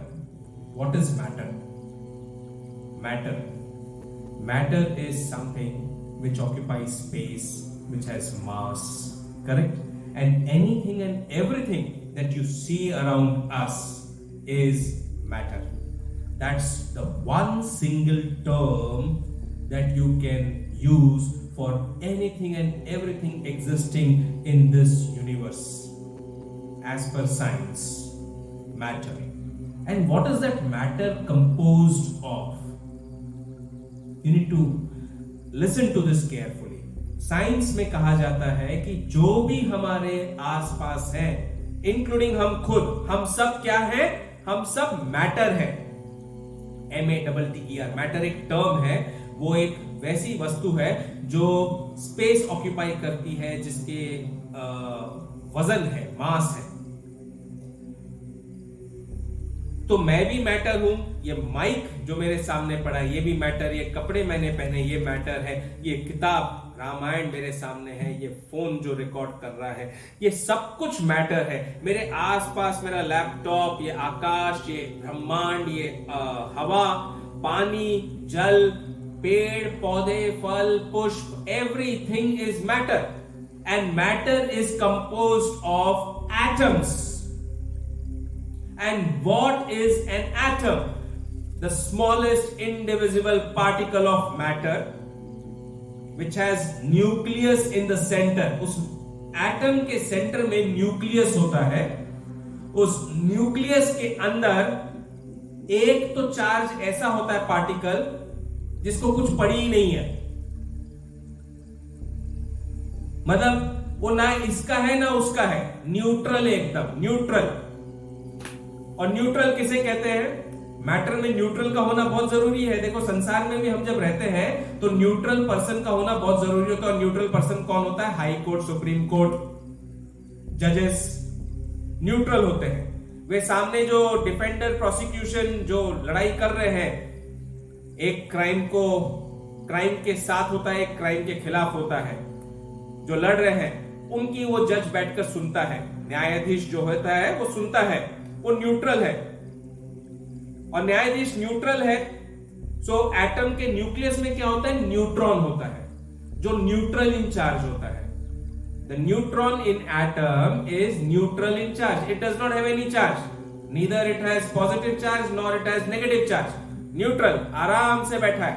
What is matter? Matter is something which occupies space, which has mass, correct? And anything and everything that you see around us is matter. That's the one single term that you can use for anything and everything existing in this universe. As per science, matter. And what is that matter composed of? You need to listen to this carefully. Science में कहा जाता है कि जो भी हमारे आसपास है, इंक्लूडिंग हम खुद, हम सब क्या है? हम सब मैटर है। MATTER, मैटर एक टर्म है, वो एक वैसी वस्तु है जो स्पेस ऑक्यूपाई करती है, जिसके वजन है, मास है। तो मैं भी मैटर हूं, ये माइक जो मेरे सामने पड़ा है ये भी मैटर, ये कपड़े मैंने पहने ये मैटर है, ये किताब रामायण मेरे सामने है, ये फोन जो रिकॉर्ड कर रहा है, ये सब कुछ मैटर है। मेरे आसपास मेरा लैपटॉप, ये आकाश, ये ब्रह्मांड, ये हवा, पानी, जल, पेड़ पौधे, फल, पुष्प, everything is matter. And matter is composed of atoms. And what is an atom? The smallest indivisible particle of matter which has nucleus in the center. उस एटम के सेंटर में न्यूक्लियस होता है। उस न्यूक्लियस के अंदर एक तो चार्ज ऐसा होता है पार्टिकल जिसको कुछ पड़ी ही नहीं है, मतलब वो ना इसका है ना उसका है, न्यूट्रल है, एकदम न्यूट्रल। और न्यूट्रल किसे कहते हैं? मैटर में न्यूट्रल का होना बहुत जरूरी है। देखो संसार में भी हम जब रहते हैं तो न्यूट्रल पर्सन का होना बहुत जरूरी होता है। और न्यूट्रल पर्सन कौन होता है? हाई कोर्ट, सुप्रीम कोर्ट, जजेस न्यूट्रल होते हैं। वे सामने जो डिफेंडर, प्रोसिक्यूशन जो लड़ाई कर रहे हैं, एक क्राइम के साथ होता है, एक क्राइम के खिलाफ होता है, जो लड़ रहे हैं उनकी वो जज बैठकर सुनता है, न्यायाधीश जो होता है वो सुनता है, वो न्यूट्रल है। और न्यायाधीश न्यूट्रल है। सो एटम के न्यूक्लियस में क्या होता है? न्यूट्रॉन होता है, जो न्यूट्रल इन चार्ज होता है। The neutron in atom is neutral in charge. It does not have any charge, neither it has positive charge nor it has negative charge. Neutral, आराम से बैठा है,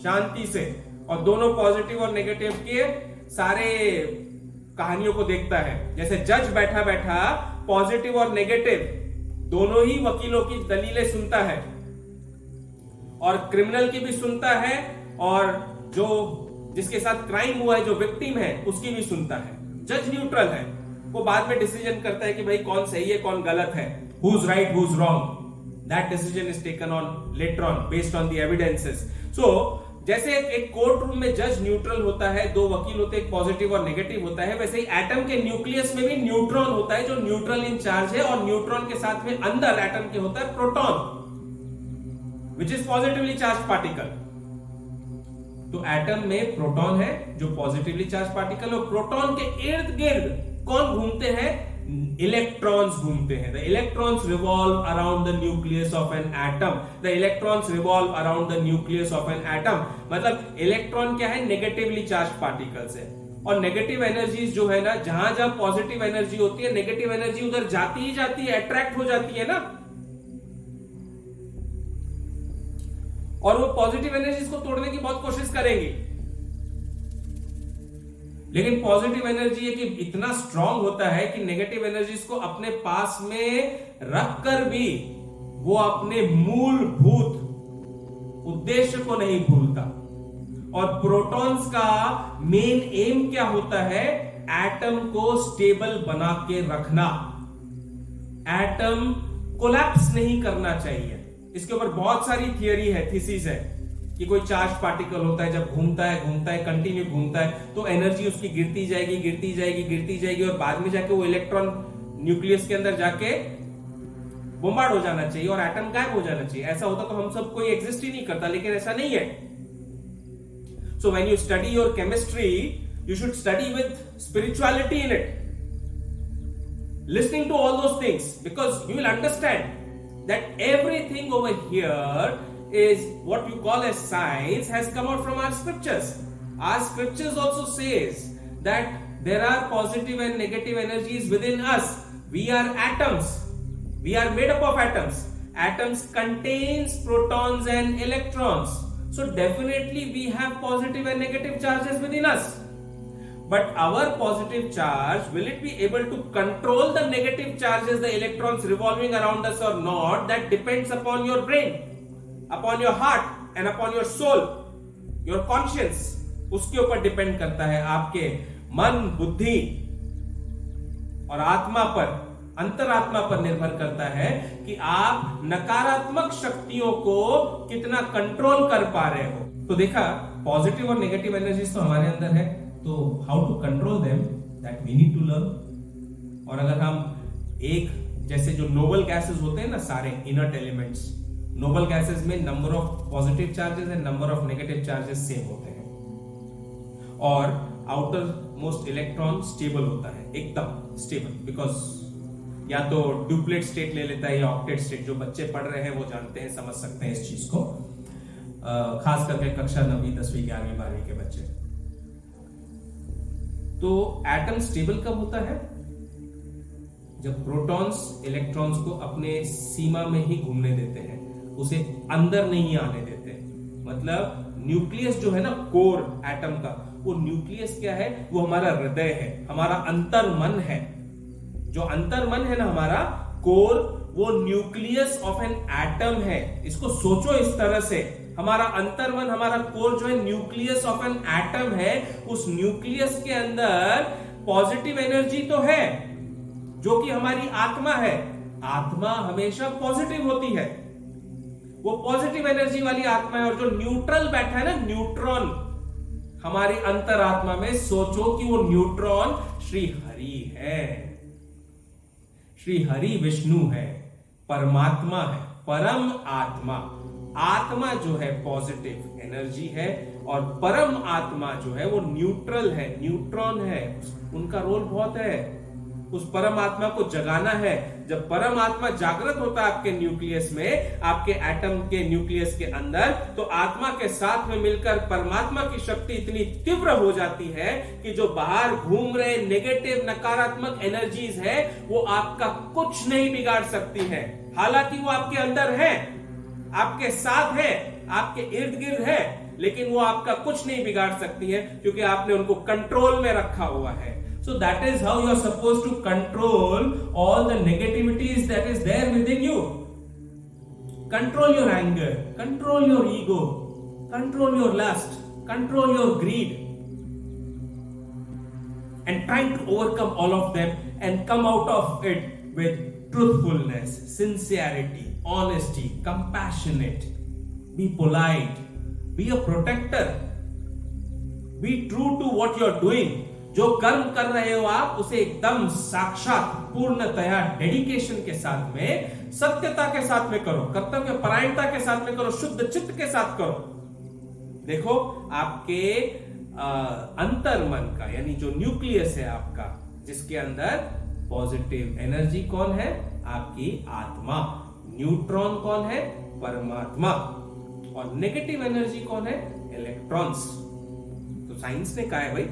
शांति से, और दोनों पॉजिटिव और नेगेटिव के सारे कहानियों को देखता है। जैसे जज बैठा बैठा पॉजिटिव और नेगेटिव दोनों ही वकीलों की दलीलें सुनता है, और क्रिमिनल की भी सुनता है, और जो जिसके साथ क्राइम हुआ है, जो विक्टिम है, उसकी भी सुनता है। जज न्यूट्रल है, वो बाद में डिसीजन करता है कि भाई कौन सही है कौन गलत है, who is right who is wrong. That decision is taken on later on based on the evidences. So जैसे एक कोर्ट रूम में जज न्यूट्रल होता है, दो वकील होते हैं, एक पॉजिटिव और नेगेटिव होता है, वैसे ही एटम के न्यूक्लियस में भी न्यूट्रॉन होता है जो न्यूट्रल इन चार्ज है, और न्यूट्रॉन के साथ में अंदर एटम के होता है proton which is positively charge particle. तो एटम में प्रोटॉन है जो पॉजिटिवली चार्ज पार्टिकल, और प्रोटॉन के इर्द गिर्द कौन घूमते हैं? इलेक्ट्रॉन्स घूमते हैं। The electrons revolve around the nucleus of an atom. The electrons revolve around the nucleus of an atom. मतलब इलेक्ट्रॉन क्या है? नेगेटिवली चार्ज पार्टिकल्स है। और नेगेटिव एनर्जीज जो है ना, जहां जहां पॉजिटिव एनर्जी होती है, नेगेटिव एनर्जी उधर जाती ही जाती है, अट्रैक्ट हो जाती है ना। और वो पॉजिटिव एनर्जीज को तोड़ने की बहुत कोशिश करेंगी, लेकिन पॉजिटिव एनर्जी है कि इतना स्ट्रांग होता है कि नेगेटिव एनर्जीज को अपने पास में रखकर भी वो अपने मूलभूत उद्देश्य को नहीं भूलता। और प्रोटॉन्स का मेन एम क्या होता है? एटम को स्टेबल बना के रखना, एटम कोलैप्स नहीं करना चाहिए। इसके ऊपर बहुत सारी थियरी है, थीसिस है कि कोई चार्ज पार्टिकल होता है, जब घूमता है कंटिन्यू घूमता है, तो एनर्जी उसकी गिरती जाएगी, और बाद में जाके वो इलेक्ट्रॉन न्यूक्लियस के अंदर जाके बॉम्बार्ड हो जाना चाहिए और एटम गायब हो जाना चाहिए। ऐसा होता तो हम सब कोई एग्जिस्ट ही नहीं करता, लेकिन ऐसा नहीं है। So when you study your chemistry, you should study with spirituality in it, listening to all those things, because you will understand that everything over here is what you call as science has come out from our scriptures. Our scriptures also says that There are positive and negative energies within us. We are atoms. We are made up of atoms. Atoms contains protons and electrons. So definitely we have positive and negative charges within us. But our positive charge, will it be able to control the negative charges, the electrons revolving around us or not? That depends upon your brain, upon your heart and upon your soul, your conscience. उसके ऊपर depend करता है, आपके मन, बुद्धि और आत्मा पर, अंतरात्मा पर निर्भर करता है कि आप नकारात्मक शक्तियों को कितना कंट्रोल कर पा रहे हो। तो देखा, पॉजिटिव और नेगेटिव एनर्जीज तो हमारे अंदर है, तो how to control them, that we need to learn. और अगर हम एक, जैसे जो नोबल गैसेस होते हैं ना, सारे इनर्ट एलिमेंट्स, नोबल गैसेस में number of positive charges and number of negative charges same होते हैं, और आउटर मोस्ट इलेक्ट्रॉन स्टेबल होता है, एकदम स्टेबल, बिकॉज या तो ड्यूप्लेट स्टेट ले लेता है या ऑक्टेट स्टेट। जो बच्चे पढ़ रहे हैं वो जानते हैं, समझ सकते हैं इस चीज को, खास करके कक्षा 9वीं 10वीं 11वीं 12वीं के बच्चे। तो एटम स्टेबल कब होता है? जब प्रोटॉन्स इलेक्ट्रॉन्स को अपने सीमा में ही घूमने देते हैं, उसे अंदर नहीं आने देते। मतलब न्यूक्लियस जो है ना, कोर एटम का, वो न्यूक्लियस क्या है? वो हमारा हृदय है, हमारा अंतर मन है। जो अंतर मन है ना हमारा कोर, वो न्यूक्लियस ऑफ एन एटम है। इसको सोचो इस तरह से, हमारा अंतर मन, हमारा कोर जो है न्यूक्लियस ऑफ एन एटम है। उस न्यूक्लियस के अंदर पॉजिटिव एनर्जी तो है, जो कि हमारी आत्मा है। आत्मा हमेशा पॉजिटिव होती है, वो पॉजिटिव एनर्जी वाली आत्मा है। और जो न्यूट्रल बैठा है ना, न्यूट्रॉन हमारी अंतरात्मा में, सोचो कि वो न्यूट्रॉन श्री हरि है, श्री हरि विष्णु है, परमात्मा है, परम आत्मा। आत्मा जो है पॉजिटिव एनर्जी है, और परम आत्मा जो है वो न्यूट्रल है, न्यूट्रॉन है। उनका रोल बहुत है, उस परम आत्मा को जगाना है। जब परम आत्मा जागृत होता है आपके न्यूक्लियस में, आपके एटम के न्यूक्लियस के अंदर, तो आत्मा के साथ में मिलकर परमात्मा की शक्ति इतनी तीव्र हो जाती है कि जो बाहर घूम रहे नेगेटिव नकारात्मक एनर्जीज है, वो आपका कुछ नहीं बिगाड़ सकती है। हालांकि वो आपके अंदर है, आपके साथ है, आपके इर्द गिर्द है, लेकिन वो आपका कुछ नहीं बिगाड़ सकती है, क्योंकि आपने उनको कंट्रोल में रखा हुआ है। So that is how you are supposed to control all the negativities that is there within you. Control your anger, control your ego, control your lust, control your greed, and try to overcome all of them and come out of it with truthfulness, sincerity, honesty, compassionate. Be polite, be a protector, be true to what you are doing. जो कर्म कर रहे हो आप, उसे एकदम साक्षात पूर्णतया डेडिकेशन के साथ में, सत्यता के साथ में करो, कर्तव्य परायणता के साथ में करो, शुद्ध चित्त के साथ करो। देखो, आपके अंतर मन का, यानी जो न्यूक्लियस है आपका, जिसके अंदर पॉजिटिव एनर्जी कौन है? आपकी आत्मा। न्यूट्रॉन कौन है? परमात्मा। और नेगेटिव एनर्जी कौन है? इलेक्ट्रॉन्स। तो साइंस ने कहा है भाई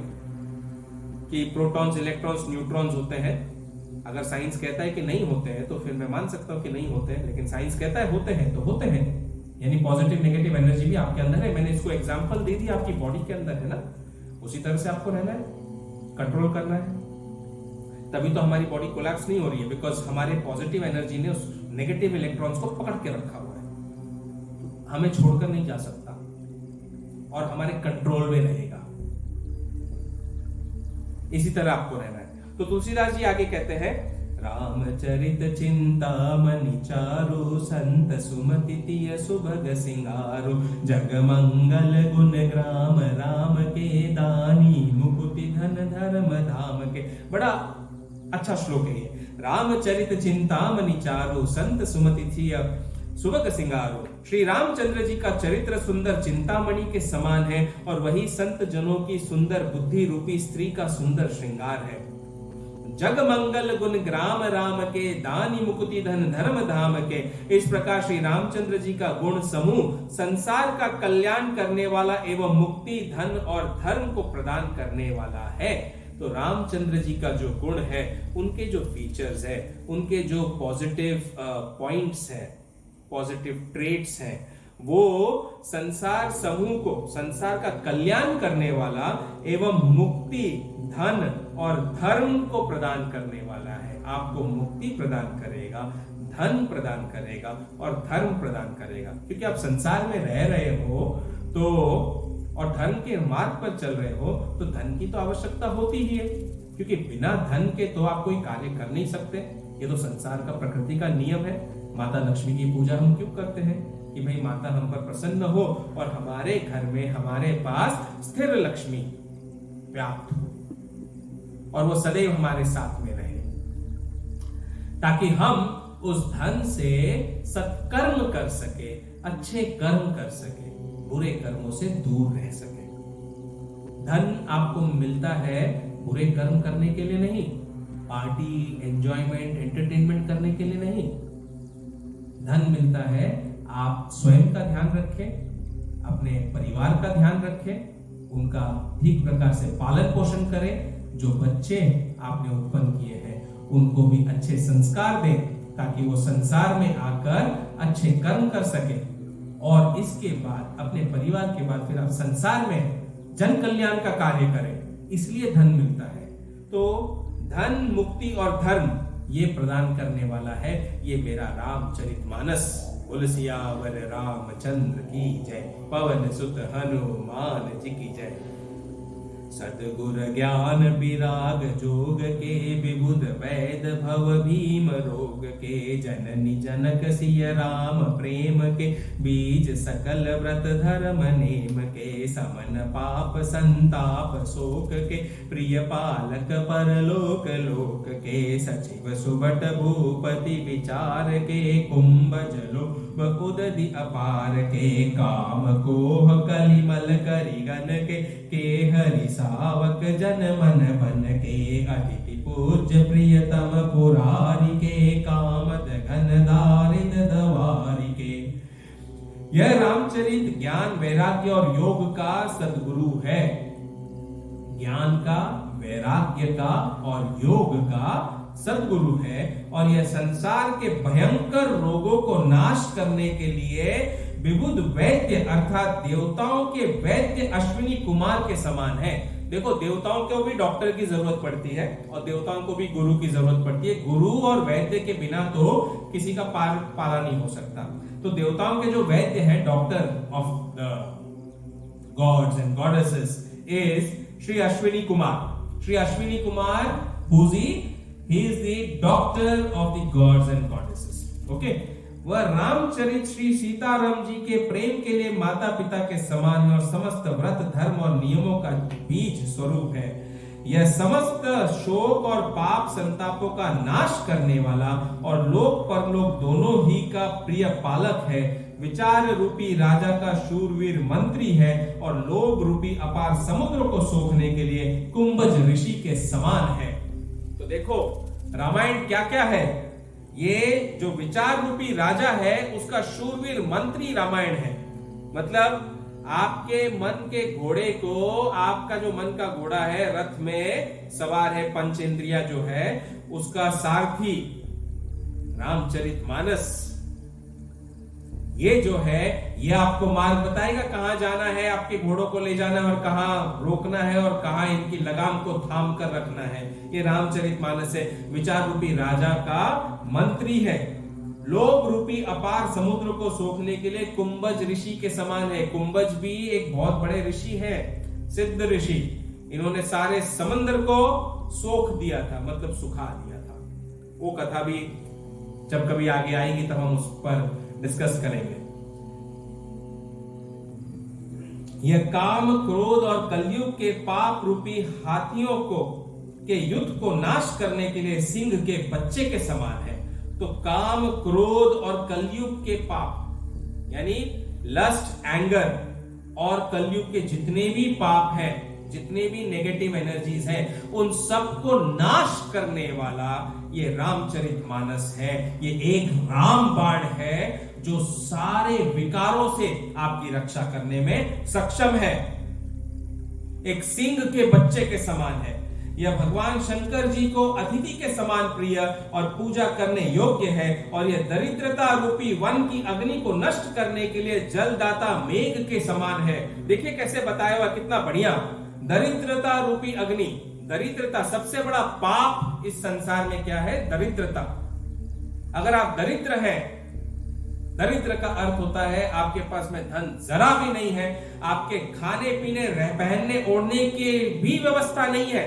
कि प्रोटॉन्स, इलेक्ट्रॉन्स, न्यूट्रॉन्स होते हैं। अगर साइंस कहता है कि नहीं होते हैं, तो फिर मैं मान सकता हूं कि नहीं होते हैं, लेकिन साइंस कहता है होते हैं, तो होते हैं। यानी पॉजिटिव नेगेटिव एनर्जी भी आपके अंदर है। मैंने इसको एग्जांपल दे दिया, आपकी बॉडी के अंदर है ना, उसी तरह से आपको रहना है, कंट्रोल करना है। तभी तो हमारी बॉडी कोलैप्स नहीं हो रही है, बिकॉज हमारे पॉजिटिव एनर्जी ने उस नेगेटिव इलेक्ट्रॉन्स को पकड़ के रखा हुआ है, हमें छोड़कर नहीं जा सकता और हमारे कंट्रोल में रहेगा। इसी तरह आपको रहना है। तो तुलसीदास जी आगे कहते हैं, रामचरित चिंतामणि चारु, संत सुमति तिय सुभग सिंगारो, जग मंगल गुण ग्राम राम के, दानी मुकुति धन धर्म धाम के। बड़ा अच्छा श्लोक है ये। रामचरित चिंतामणि चारु, संत सुमति थिय सुभग सिंगारो। श्री रामचंद्र जी का चरित्र सुंदर चिंतामणि के समान है, और वही संत जनों की सुंदर बुद्धि रूपी स्त्री का सुंदर श्रृंगार है। जग मंगल गुण ग्राम राम के, दानी मुकुति धन धर्म धाम के। इस प्रकार श्री रामचंद्र जी का गुण समूह संसार का कल्याण करने वाला एवं मुक्ति, धन और धर्म को प्रदान करने वाला है। तो रामचंद्र जी का जो गुण है, उनके जो फीचर्स है, उनके जो पॉजिटिव पॉइंट्स हैं, पॉजिटिव ट्रेट्स हैं, वो संसार समूह को, संसार का कल्याण करने वाला एवं मुक्ति, धन और धर्म को प्रदान करने वाला है। आपको मुक्ति प्रदान करेगा, धन प्रदान करेगा और धर्म प्रदान करेगा। क्योंकि आप संसार में रह रहे हो तो, और धर्म के मार्ग पर चल रहे हो, तो धन की तो आवश्यकता होती ही है, क्योंकि बिना धन के तो आप कोई कार्य कर नहीं सकते। ये तो संसार का, प्रकृति का नियम है। माता लक्ष्मी की पूजा हम क्यों करते हैं? कि भाई माता हम पर प्रसन्न हो और हमारे घर में, हमारे पास स्थिर लक्ष्मी व्याप्त हो और वो सदैव हमारे साथ में रहे, ताकि हम उस धन से सत्कर्म कर सके, अच्छे कर्म कर सके, बुरे कर्मों से दूर रह सके। धन आपको मिलता है बुरे कर्म करने के लिए नहीं, पार्टी, एंजॉयमेंट, एंटरटेनमेंट करने के लिए नहीं। धन मिलता है आप स्वयं का ध्यान रखें, अपने परिवार का ध्यान रखें, उनका ठीक प्रकार से पालन पोषण करें। जो बच्चे आपने उत्पन्न किए हैं उनको भी अच्छे संस्कार दें, ताकि वो संसार में आकर अच्छे कर्म कर सके। और इसके बाद, अपने परिवार के बाद, फिर आप संसार में जन कल्याण का कार्य करें। इसलिए धन मिलता है। तो धन, मुक्ति और धर्म ये प्रदान करने वाला है ये मेरा रामचरितमानस। बोल सियावर रामचंद्र की जय, पवन सुत हनुमान जी की जय। सद्गुर ज्ञान विराग जोग के, विबुध वैद भव भीम रोग के, जननी जनक सिय राम प्रेम के, बीज सकल व्रत धर्म नेम के, समन पाप संताप शोक के, प्रिय पालक परलोक लोक के, सचिव सुबट भूपति विचार के, कुंभ जलो उदधि अपार के, काम कोह कलिमल करिगन के हरि सावक जन मन बन के, अतिथि पूज्य प्रियतम पुरारी के, कामद घन दारिद दवारी के। यह रामचरित ज्ञान, वैराग्य और योग का सद्गुरु है। ज्ञान का, वैराग्य का और योग का सद्गुरु है। और यह संसार के भयंकर रोगों को नाश करने के लिए विबुध वैद्य अर्थात देवताओं के वैद्य अश्विनी कुमार के समान है। देखो, देवताओं को भी डॉक्टर की जरूरत पड़ती है और देवताओं को भी गुरु की जरूरत पड़ती है। गुरु और वैद्य के बिना तो किसी का पाला नहीं हो सकता। तो देवताओं के जो वैद्य हैं, doctor of the gods and goddesses, is Shri Ashwini Kumar. Shri Ashwini Kumar, he is the doctor of the gods and goddesses. Okay? वह रामचरित श्री सीताराम जी के प्रेम के लिए माता पिता के समान है और समस्त व्रत, धर्म और नियमों का बीज स्वरूप है। यह समस्त शोक और पाप संतापों का नाश करने वाला और लोक परलोक दोनों ही का प्रिय पालक है। विचार रूपी राजा का शूरवीर मंत्री है और लोभ रूपी अपार समुद्र को सोखने के लिए कुंभज ऋषि के समान है। तो देखो, रामायण क्या क्या है। ये जो विचार रूपी राजा है उसका शूरवीर मंत्री रामायण है। मतलब आपके मन के घोड़े को, आपका जो मन का घोड़ा है, रथ में सवार है, पंच इंद्रिया जो है, उसका सारथी रामचरितमानस ये जो है, ये आपको मार्ग बताएगा कहां जाना है, आपके घोड़ों को ले जाना है और कहां रोकना है और कहां इनकी लगाम को थाम कर रखना है। ये रामचरितमानस है। विचार रूपी राजा का मंत्री है। लोभ रूपी अपार समुद्र को सोखने के लिए कुंभज ऋषि के समान है। कुंभज भी एक बहुत बड़े ऋषि है, सिद्ध ऋषि। इन्होंने सारे समंदर को सोख दिया था, मतलब सुखा दिया था। वो कथा भी जब कभी आगे आएगी तब हम उस पर डिस्कस करेंगे। यह काम, क्रोध और कलयुग के पाप रूपी हाथियों के युद्ध को नाश करने के लिए सिंह के बच्चे के समान है। तो काम, क्रोध और कलयुग के पाप यानी लस्ट, एंगर और कलयुग के जितने भी पाप हैं, जितने भी नेगेटिव एनर्जीज हैं, उन सबको नाश करने वाला ये रामचरितमानस है। ये एक रामबाण है जो सारे विकारों से आपकी रक्षा करने में सक्षम है। एक सिंह के बच्चे के समान है। यह भगवान शंकर जी को अतिथि के समान प्रिय और पूजा करने योग्य है, और यह दरिद्रता रूपी वन की अग्नि को नष्ट करने के लिए जलदाता मेघ के समान है। देखिए कैसे बताया हुआ, कितना बढ़िया। दरिद्रता रूपी अग्नि, दरिद्रता सबसे बड़ा पाप इस संसार में क्या है? दरिद्रता। अगर आप दरिद्र हैं, दरिद्र का अर्थ होता है आपके पास में धन जरा भी नहीं है, आपके खाने पीने पहनने ओढ़ने की भी व्यवस्था नहीं है,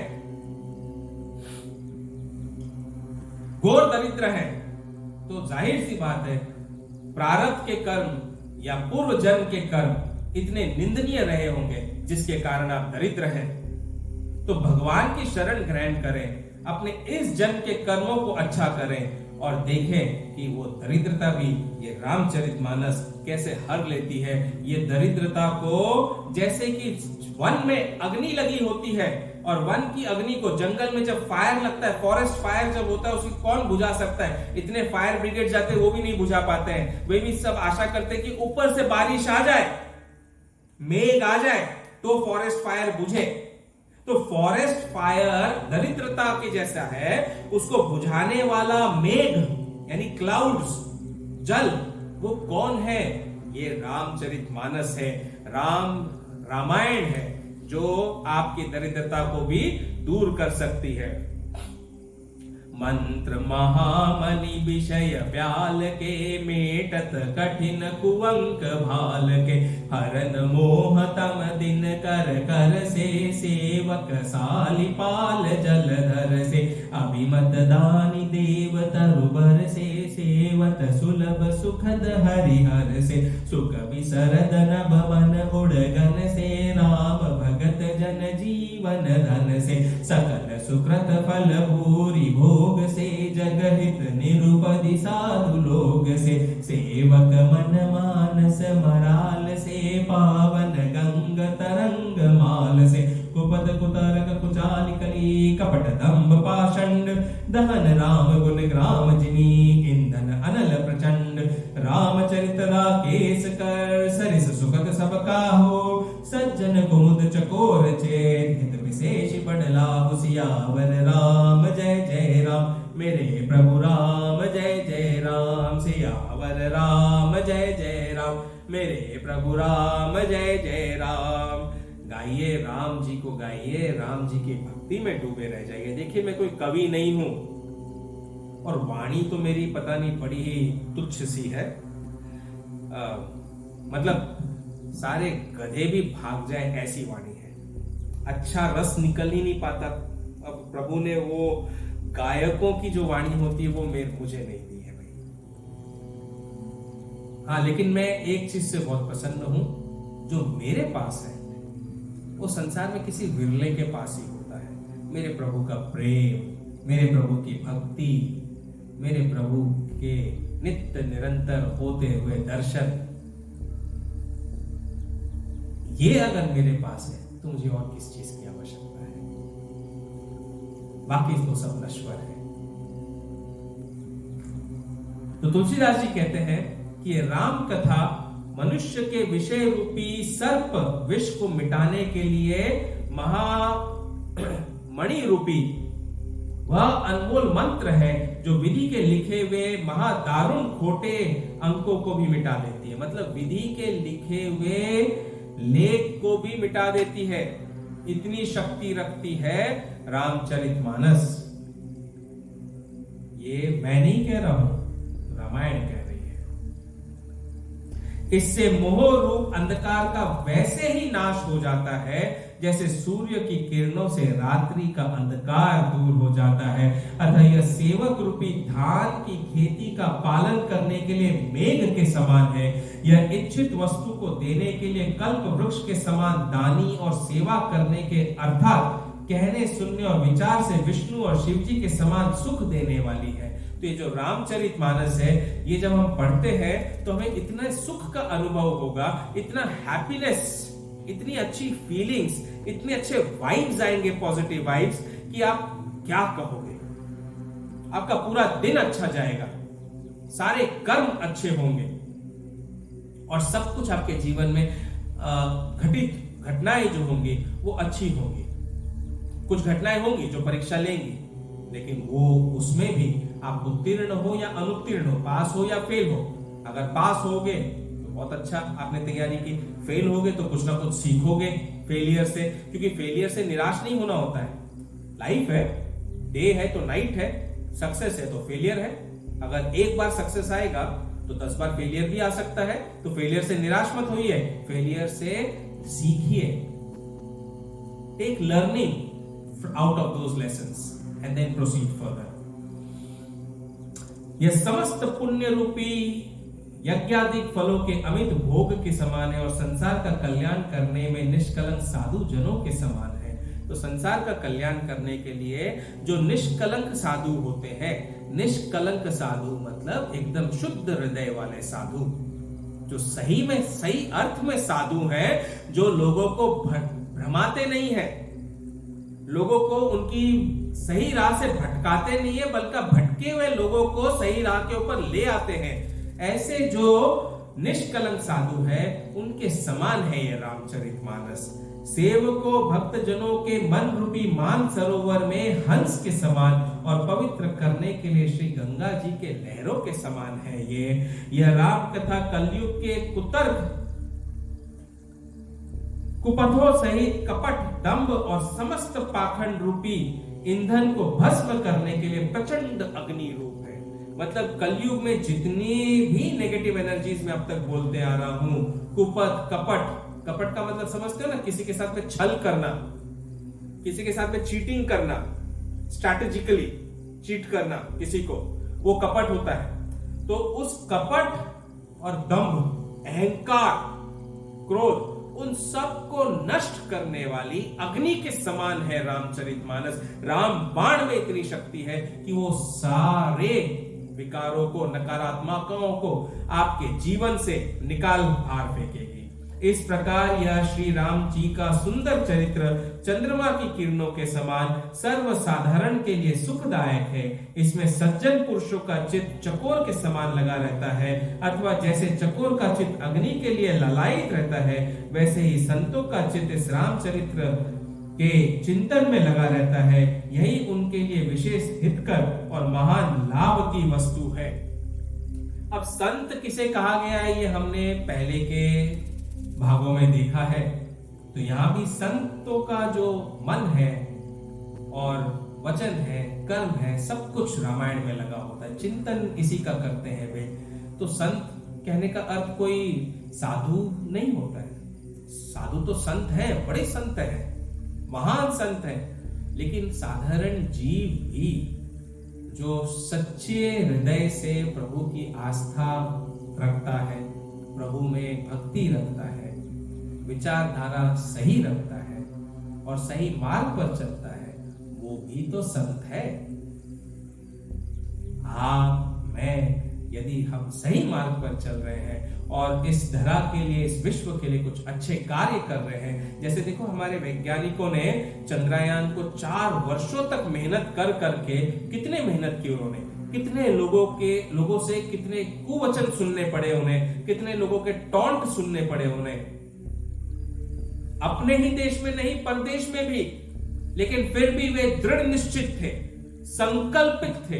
घोर दरिद्र है, तो जाहिर सी बात है प्रारब्ध के कर्म या पूर्व जन्म के कर्म इतने निंदनीय रहे होंगे जिसके कारण आप दरिद्र हैं। तो भगवान की शरण ग्रहण करें, अपने इस जन्म के कर्मों को अच्छा करें और देखें कि वो दरिद्रता भी ये रामचरितमानस कैसे हर लेती है। ये दरिद्रता को, जैसे कि वन में अग्नि लगी होती है और वन की अग्नि को जंगल में जब फायर लगता है, फॉरेस्ट फायर जब होता है, उसे कौन बुझा सकता है? इतने फायर ब्रिगेड जाते हैं वो भी नहीं बुझा पाते हैं। वे भी सब आशा करते हैं कि ऊपर से बारिश आ जाए, मेघ आ जाए तो फॉरेस्ट फायर बुझे। तो फॉरेस्ट फायर दरिद्रता के जैसा है, उसको बुझाने वाला मेघ यानी क्लाउड्स, जल, वो कौन है? ये रामचरितमानस है, रामायण है, जो आपकी दरिद्रता को भी दूर कर सकती है। मंत्र महामणि विषय ब्याल के, मेटत कठिन कुअंक भाल के, हरन मोह तम दिन कर कर से, सेवक सालिपाल जलधर से, अभिमत दानी देव तरुबर से, सेवत सुलभ सुखद हरिहर से, सुख विसरद नभ मन उड़गन से, राम भगत जन जीवन धन से, सकल सुकृत फल भूरि भोग से, जगहित निरुपधि साधु लोग से, सेवक मन मानस मराल से, पावन गंग तरंग माल से, कुपद कुतरक कुचाल कली, कपट दंभ पाषंड, दहन राम गुण ग्राम जिनी, इंधन अनल प्रचंड, रामचरित राकेश कर, सरिस सुखद सब काहो, सज्जन कुमुद चकोर चेत, हित विशेष बड़ला हुसियावर राम, जय जय राम मेरे प्रभु राम, जय जय राम सियावर राम, जय जय राम मेरे प्रभु राम, जय जय राम। गाइए, राम जी को गाइए, राम जी की भक्ति में डूबे रह जाइए। देखिए, मैं कोई कवि नहीं हूं और वाणी तो मेरी पता नहीं बड़ी ही तुच्छ सी है, मतलब सारे गधे भी भाग जाए ऐसी वाणी है, अच्छा रस निकल ही नहीं पाता। अब प्रभु ने वो गायकों की जो वाणी होती है वो मुझे नहीं दी है भाई। हाँ, लेकिन मैं एक चीज से बहुत प्रसन्न हूं, जो मेरे पास है वो संसार में किसी विरले के पास ही होता है। मेरे प्रभु का प्रेम, मेरे प्रभु की भक्ति, मेरे प्रभु के नित्य निरंतर होते हुए दर्शन, ये अगर मेरे पास है तो मुझे और किस चीज की आवश्यकता है? बाकी तो सब नश्वर है। तो तुलसीदास जी कहते हैं कि ये राम कथा मनुष्य के विषय रूपी सर्प विष को मिटाने के लिए महामणि रूपी वह अनमोल मंत्र है, जो विधि के लिखे हुए महादारुण खोटे अंकों को भी मिटा देती है। मतलब विधि के लिखे हुए लेख को भी मिटा देती है, इतनी शक्ति रखती है रामचरितमानस। ये मैं नहीं कह रहा हूं, रामायण कह रही है। इससे मोह रूप अंधकार का वैसे ही नाश हो जाता है जैसे सूर्य की किरणों से रात्रि का अंधकार दूर हो जाता है। अतः यह सेवक रूपी धान की खेती का पालन करने के लिए मेघ के समान है। यह इच्छित वस्तु को देने के लिए कल्प वृक्ष के समान दानी और सेवा करने के अर्थात कहने, सुनने और विचार से विष्णु और शिव जी के समान सुख देने वाली है। तो ये जो रामचरितमानस है, ये जब हम पढ़ते हैं तो हमें इतना सुख का अनुभव होगा, इतना हैप्पीनेस, इतनी अच्छी फीलिंग्स, इतने अच्छे वाइब्स आएंगे, पॉजिटिव वाइब्स, कि आप क्या कहोगे। आपका पूरा दिन अच्छा जाएगा, सारे कर्म अच्छे होंगे और सब कुछ आपके जीवन में घटित घटनाएं जो होंगी वो अच्छी होंगी। कुछ घटनाएं होंगी जो परीक्षा लेंगी, लेकिन वो उसमें भी आप उत्तीर्ण हो या अनुत्तीर्ण हो, पास हो या फेल हो। अगर पास होगे तो बहुत अच्छा, आपने तैयारी की। फेल होगे तो कुछ ना कुछ सीखोगे फेलियर से, क्योंकि फेलियर से निराश नहीं होना होता है। लाइफ है, डे है तो नाइट है, सक्सेस है तो फेलियर है। अगर एक बार सक्सेस आएगा तो 10 बार फेलियर भी आ सकता है। तो फेलियर से निराश मत होइए, फेलियर से सीखिए। Take learning out of those lessons and then proceed further. यह समस्त पुण्य रूपी यज्ञादिक फलों के अमित भोग के समान है और संसार का कल्याण करने में निष्कलंक साधु जनों के समान है। तो संसार का कल्याण करने के लिए जो निष्कलंक साधु होते हैं, निष्कलंक साधु मतलब एकदम शुद्ध हृदय वाले साधु, जो सही में सही अर्थ में साधु हैं, जो लोगों को भ्रमाते नहीं है, लोगों को उनकी सही राह से भटकाते नहीं है, बल्कि भटके हुए लोगों को सही राह के ऊपर ले आते हैं। ऐसे जो निष्कलंक साधु है उनके समान है ये रामचरितमानस। सेवकों भक्त जनों के मन रूपी मान सरोवर में हंस के समान और पवित्र करने के लिए श्री गंगा जी के लहरों के समान है यह राम कथा कलयुग के कुतर्क कुपथों सहित कपट, दंभ और समस्त पाखंड रूपी ईंधन को भस्म करने के लिए प्रचंड अग्नि रूप है। मतलब कलयुग में जितनी भी नेगेटिव एनर्जीज में अब तक बोलते आ रहा हूं, कुपथ, कपट, कपट का मतलब समझते हो ना, किसी के साथ में छल करना, किसी के साथ में चीटिंग करना, स्ट्रैटेजिकली चीट करना किसी को, वो कपट होता है। तो उस कपट और दंभ, अहंकार, क्रोध, उन सबको नष्ट करने वाली अग्नि के समान है रामचरितमानस। राम बाण में इतनी शक्ति है कि वो सारे विकारों को, नकारात्मकों को आपके जीवन से निकाल बाहर फेंकेगी। इस प्रकार यह श्री राम जी का सुंदर चरित्र चंद्रमा की किरणों के समान सर्वसाधारण के लिए सुखदायक है। इसमें सज्जन पुरुषों का चित्त चकोर के समान लगा रहता है, अथवा जैसे चकोर का चित्त अग्नि के लिए ललायित रहता है, वैसे ही संतों का चित्त इस रामचरित्र के चिंतन में लगा रहता है। यही उनके लिए विशेष हितकर और महान लाभ की वस्तु है। अब संत किसे कहा गया है ये हमने पहले के भागों में देखा है। तो यहां भी संतों का जो मन है और वचन है, कर्म है, सब कुछ रामायण में लगा होता है, चिंतन इसी का करते हैं वे। तो संत कहने का अर्थ कोई साधु नहीं होता है। साधु तो संत है, बड़े संत है, महान संत है, लेकिन साधारण जीव भी जो सच्चे हृदय से प्रभु की आस्था रखता है, प्रभु में भक्ति रखता है, विचारधारा सही रखता है और सही मार्ग पर चलता है, वो भी तो संत है। आप, मैं, यदि हम सही मार्ग पर चल रहे हैं और इस धरा के लिए, इस विश्व के लिए कुछ अच्छे कार्य कर रहे हैं, जैसे देखो हमारे वैज्ञानिकों ने चंद्रयान को 4 वर्षों तक मेहनत कर करके, कितने मेहनत की उन्होंने, कितने लोगों से कितने कुवचन सुनने पड़े उन्हें, कितने लोगों के टॉन्ट सुनने पड़े उन्हें, अपने ही देश में नहीं परदेश में भी, लेकिन फिर भी वे दृढ़ निश्चित थे, संकल्पित थे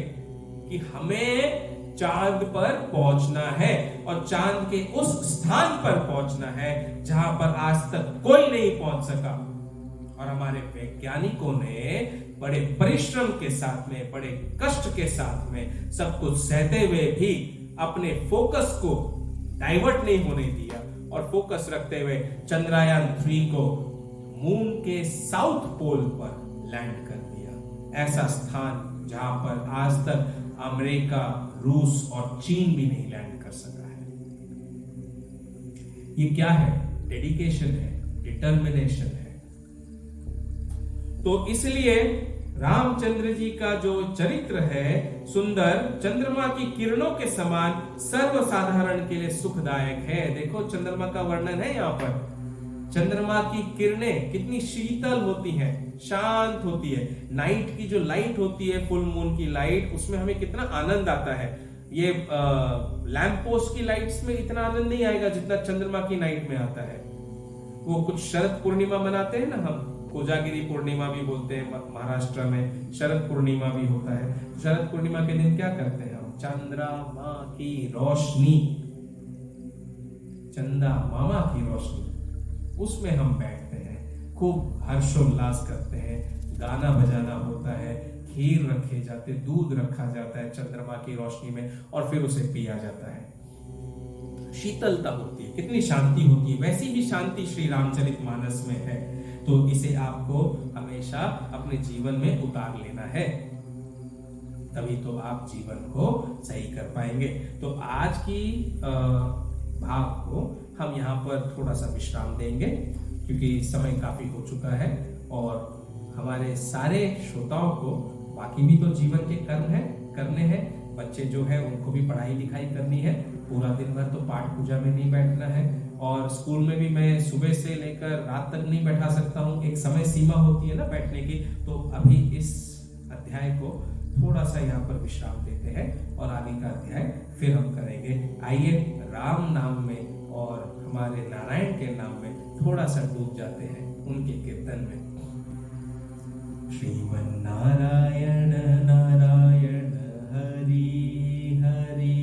कि हमें चांद पर पहुंचना है और चांद के उस स्थान पर पहुंचना है जहां पर आज तक कोई नहीं पहुंच सका। और हमारे वैज्ञानिकों ने बड़े परिश्रम के साथ में, बड़े कष्ट के साथ में, सब कुछ सहते हुए भी अपने फोकस को डाइवर्ट नहीं होने दिया और फोकस रखते हुए चंद्रयान 3 को मून के साउथ पोल पर लैंड कर दिया। ऐसा स्थान जहां पर आज तक अमेरिका, रूस और चीन भी नहीं लैंड कर सका है। ये क्या है? डेडिकेशन है, डिटर्मिनेशन है। तो इसलिए रामचंद्र जी का जो चरित्र है सुंदर, चंद्रमा की किरणों के समान सर्वसाधारण के लिए सुखदायक है। देखो चंद्रमा का वर्णन है यहाँ पर। चंद्रमा की किरणें कितनी शीतल होती हैं, शांत होती है। नाइट की जो लाइट होती है, फुल मून की लाइट, उसमें हमें कितना आनंद आता है। ये लैंप पोस्ट की लाइट्स में इतना आनंद नहीं आएगा जितना चंद्रमा की नाइट में आता है। वो कुछ शरद पूर्णिमा मनाते हैं ना हम, कोजागिरी पूर्णिमा भी बोलते हैं महाराष्ट्र में, शरद पूर्णिमा भी होता है। शरद पूर्णिमा के दिन क्या करते हैं हम? चंद्रमा की रोशनी, चंदा मामा की रोशनी, उसमें हम बैठते हैं, खूब हर्षोल्लास करते हैं, गाना बजाना होता है, खीर रखे जाते, दूध रखा जाता है चंद्रमा की रोशनी में, और फिर उसे पिया जाता है। शीतलता होती है, कितनी शांति होती है। वैसी ही शांति श्री रामचरितमानस में है। तो इसे आपको हमेशा अपने जीवन में उतार लेना है, तभी तो आप जीवन को सही कर पाएंगे। तो आज की भाग को हम यहाँ पर थोड़ा सा विश्राम देंगे, क्योंकि समय काफी हो चुका है और हमारे सारे श्रोताओं को बाकी भी तो जीवन के कर्म है, करने हैं। बच्चे जो है उनको भी पढ़ाई लिखाई करनी है, पूरा दिन भर तो पाठ पूजा में नहीं बैठना है, और स्कूल में भी मैं सुबह से लेकर रात तक नहीं बैठा सकता हूँ, एक समय सीमा होती है ना बैठने की। तो अभी इस अध्याय को थोड़ा सा यहाँ पर विश्राम देते हैं और आगे का अध्याय फिर हम करेंगे। आइए राम नाम में और हमारे नारायण के नाम में थोड़ा सा डूब जाते हैं उनके कीर्तन में। श्रीमन नारायण नारायण हरि हरि,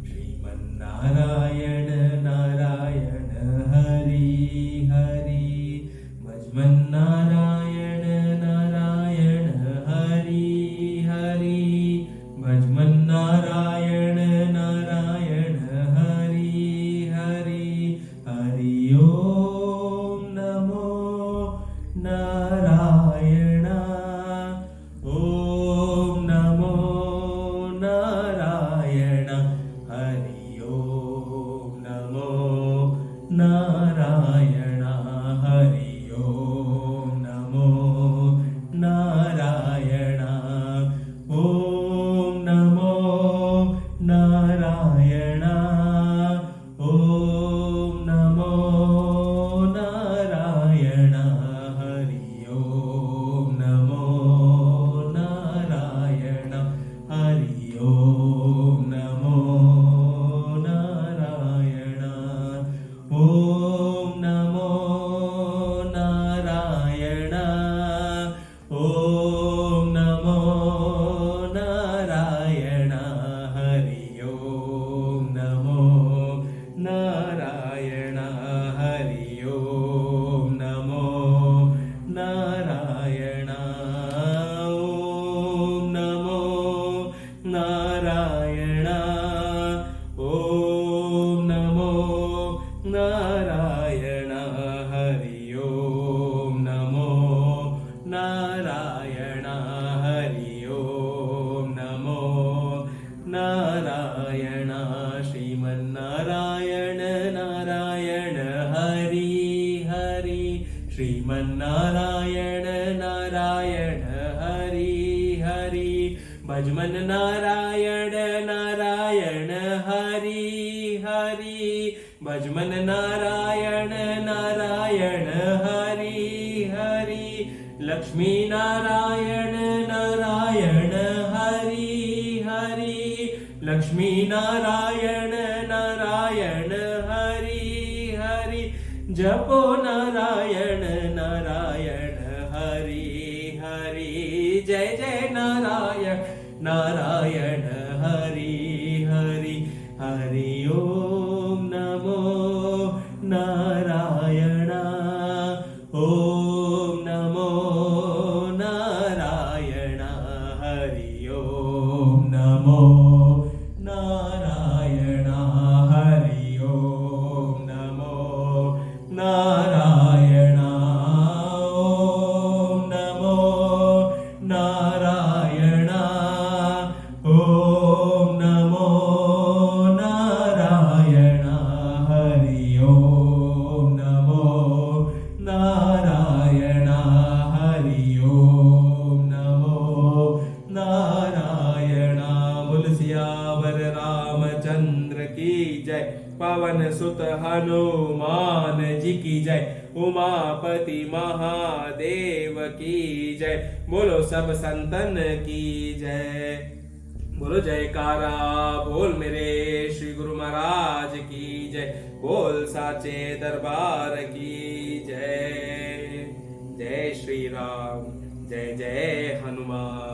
श्रीमन नारायण नारायण हरि हरि, भजमन नारायण नारायण हरि हरि, भजमन नारायण नारायण हरि हरि, हरि ओम नमो नारायण, ओम नमो नारायण, हरि ओम नमो नारायण, हरि ओम नमो नारायण, ओम नमो नारायण, ओम नमो नारायण, हरि ओम नमो नारायण, हरि ओम नमो नारायण, ओम नमो नारायण, ओम नमो नारायण, हरि ओम नमो नारायण, हरि ओम नमो नारायण, ओम नमो नारायण, ओम नमो नारायण, हरि ओम नमो नारायण, हरि ओम नमो नारायण, श्रीमन नारायण नारायण हरि हरि, श्रीमन नारायण नारायण हरि हरि, भजमन नारायण नारायण हरि हरि, भजमन नारायण नारायण हरि हरि, लक्ष्मी नारायण नारायण हरि हरि, लक्ष्मी नारायण नारायण हरि हरि, जपो नारायण नारायण हरि हरि, जय जय नारायण नारायण हरि हरि, हरि ओम नमो नारायण, ओम नमो नारायण, हरि ओम नमो नारायण, हरि ओम नमो नारायण, ओम नमो नारायण, ओम नमो नारायण, हरि ओम नमो नारायण, हरि ओम नमो नारायण। बोल सियावर रामचंद्र की जय, पवन सुत हनुमान जी की जय, उमापति महादेव की जय, बोलो सब संतन की जय। बोलो जयकारा बोल मेरे श्री गुरु महाराज की जय, बोल साचे दरबार की जय। जय जय जय हनुमान।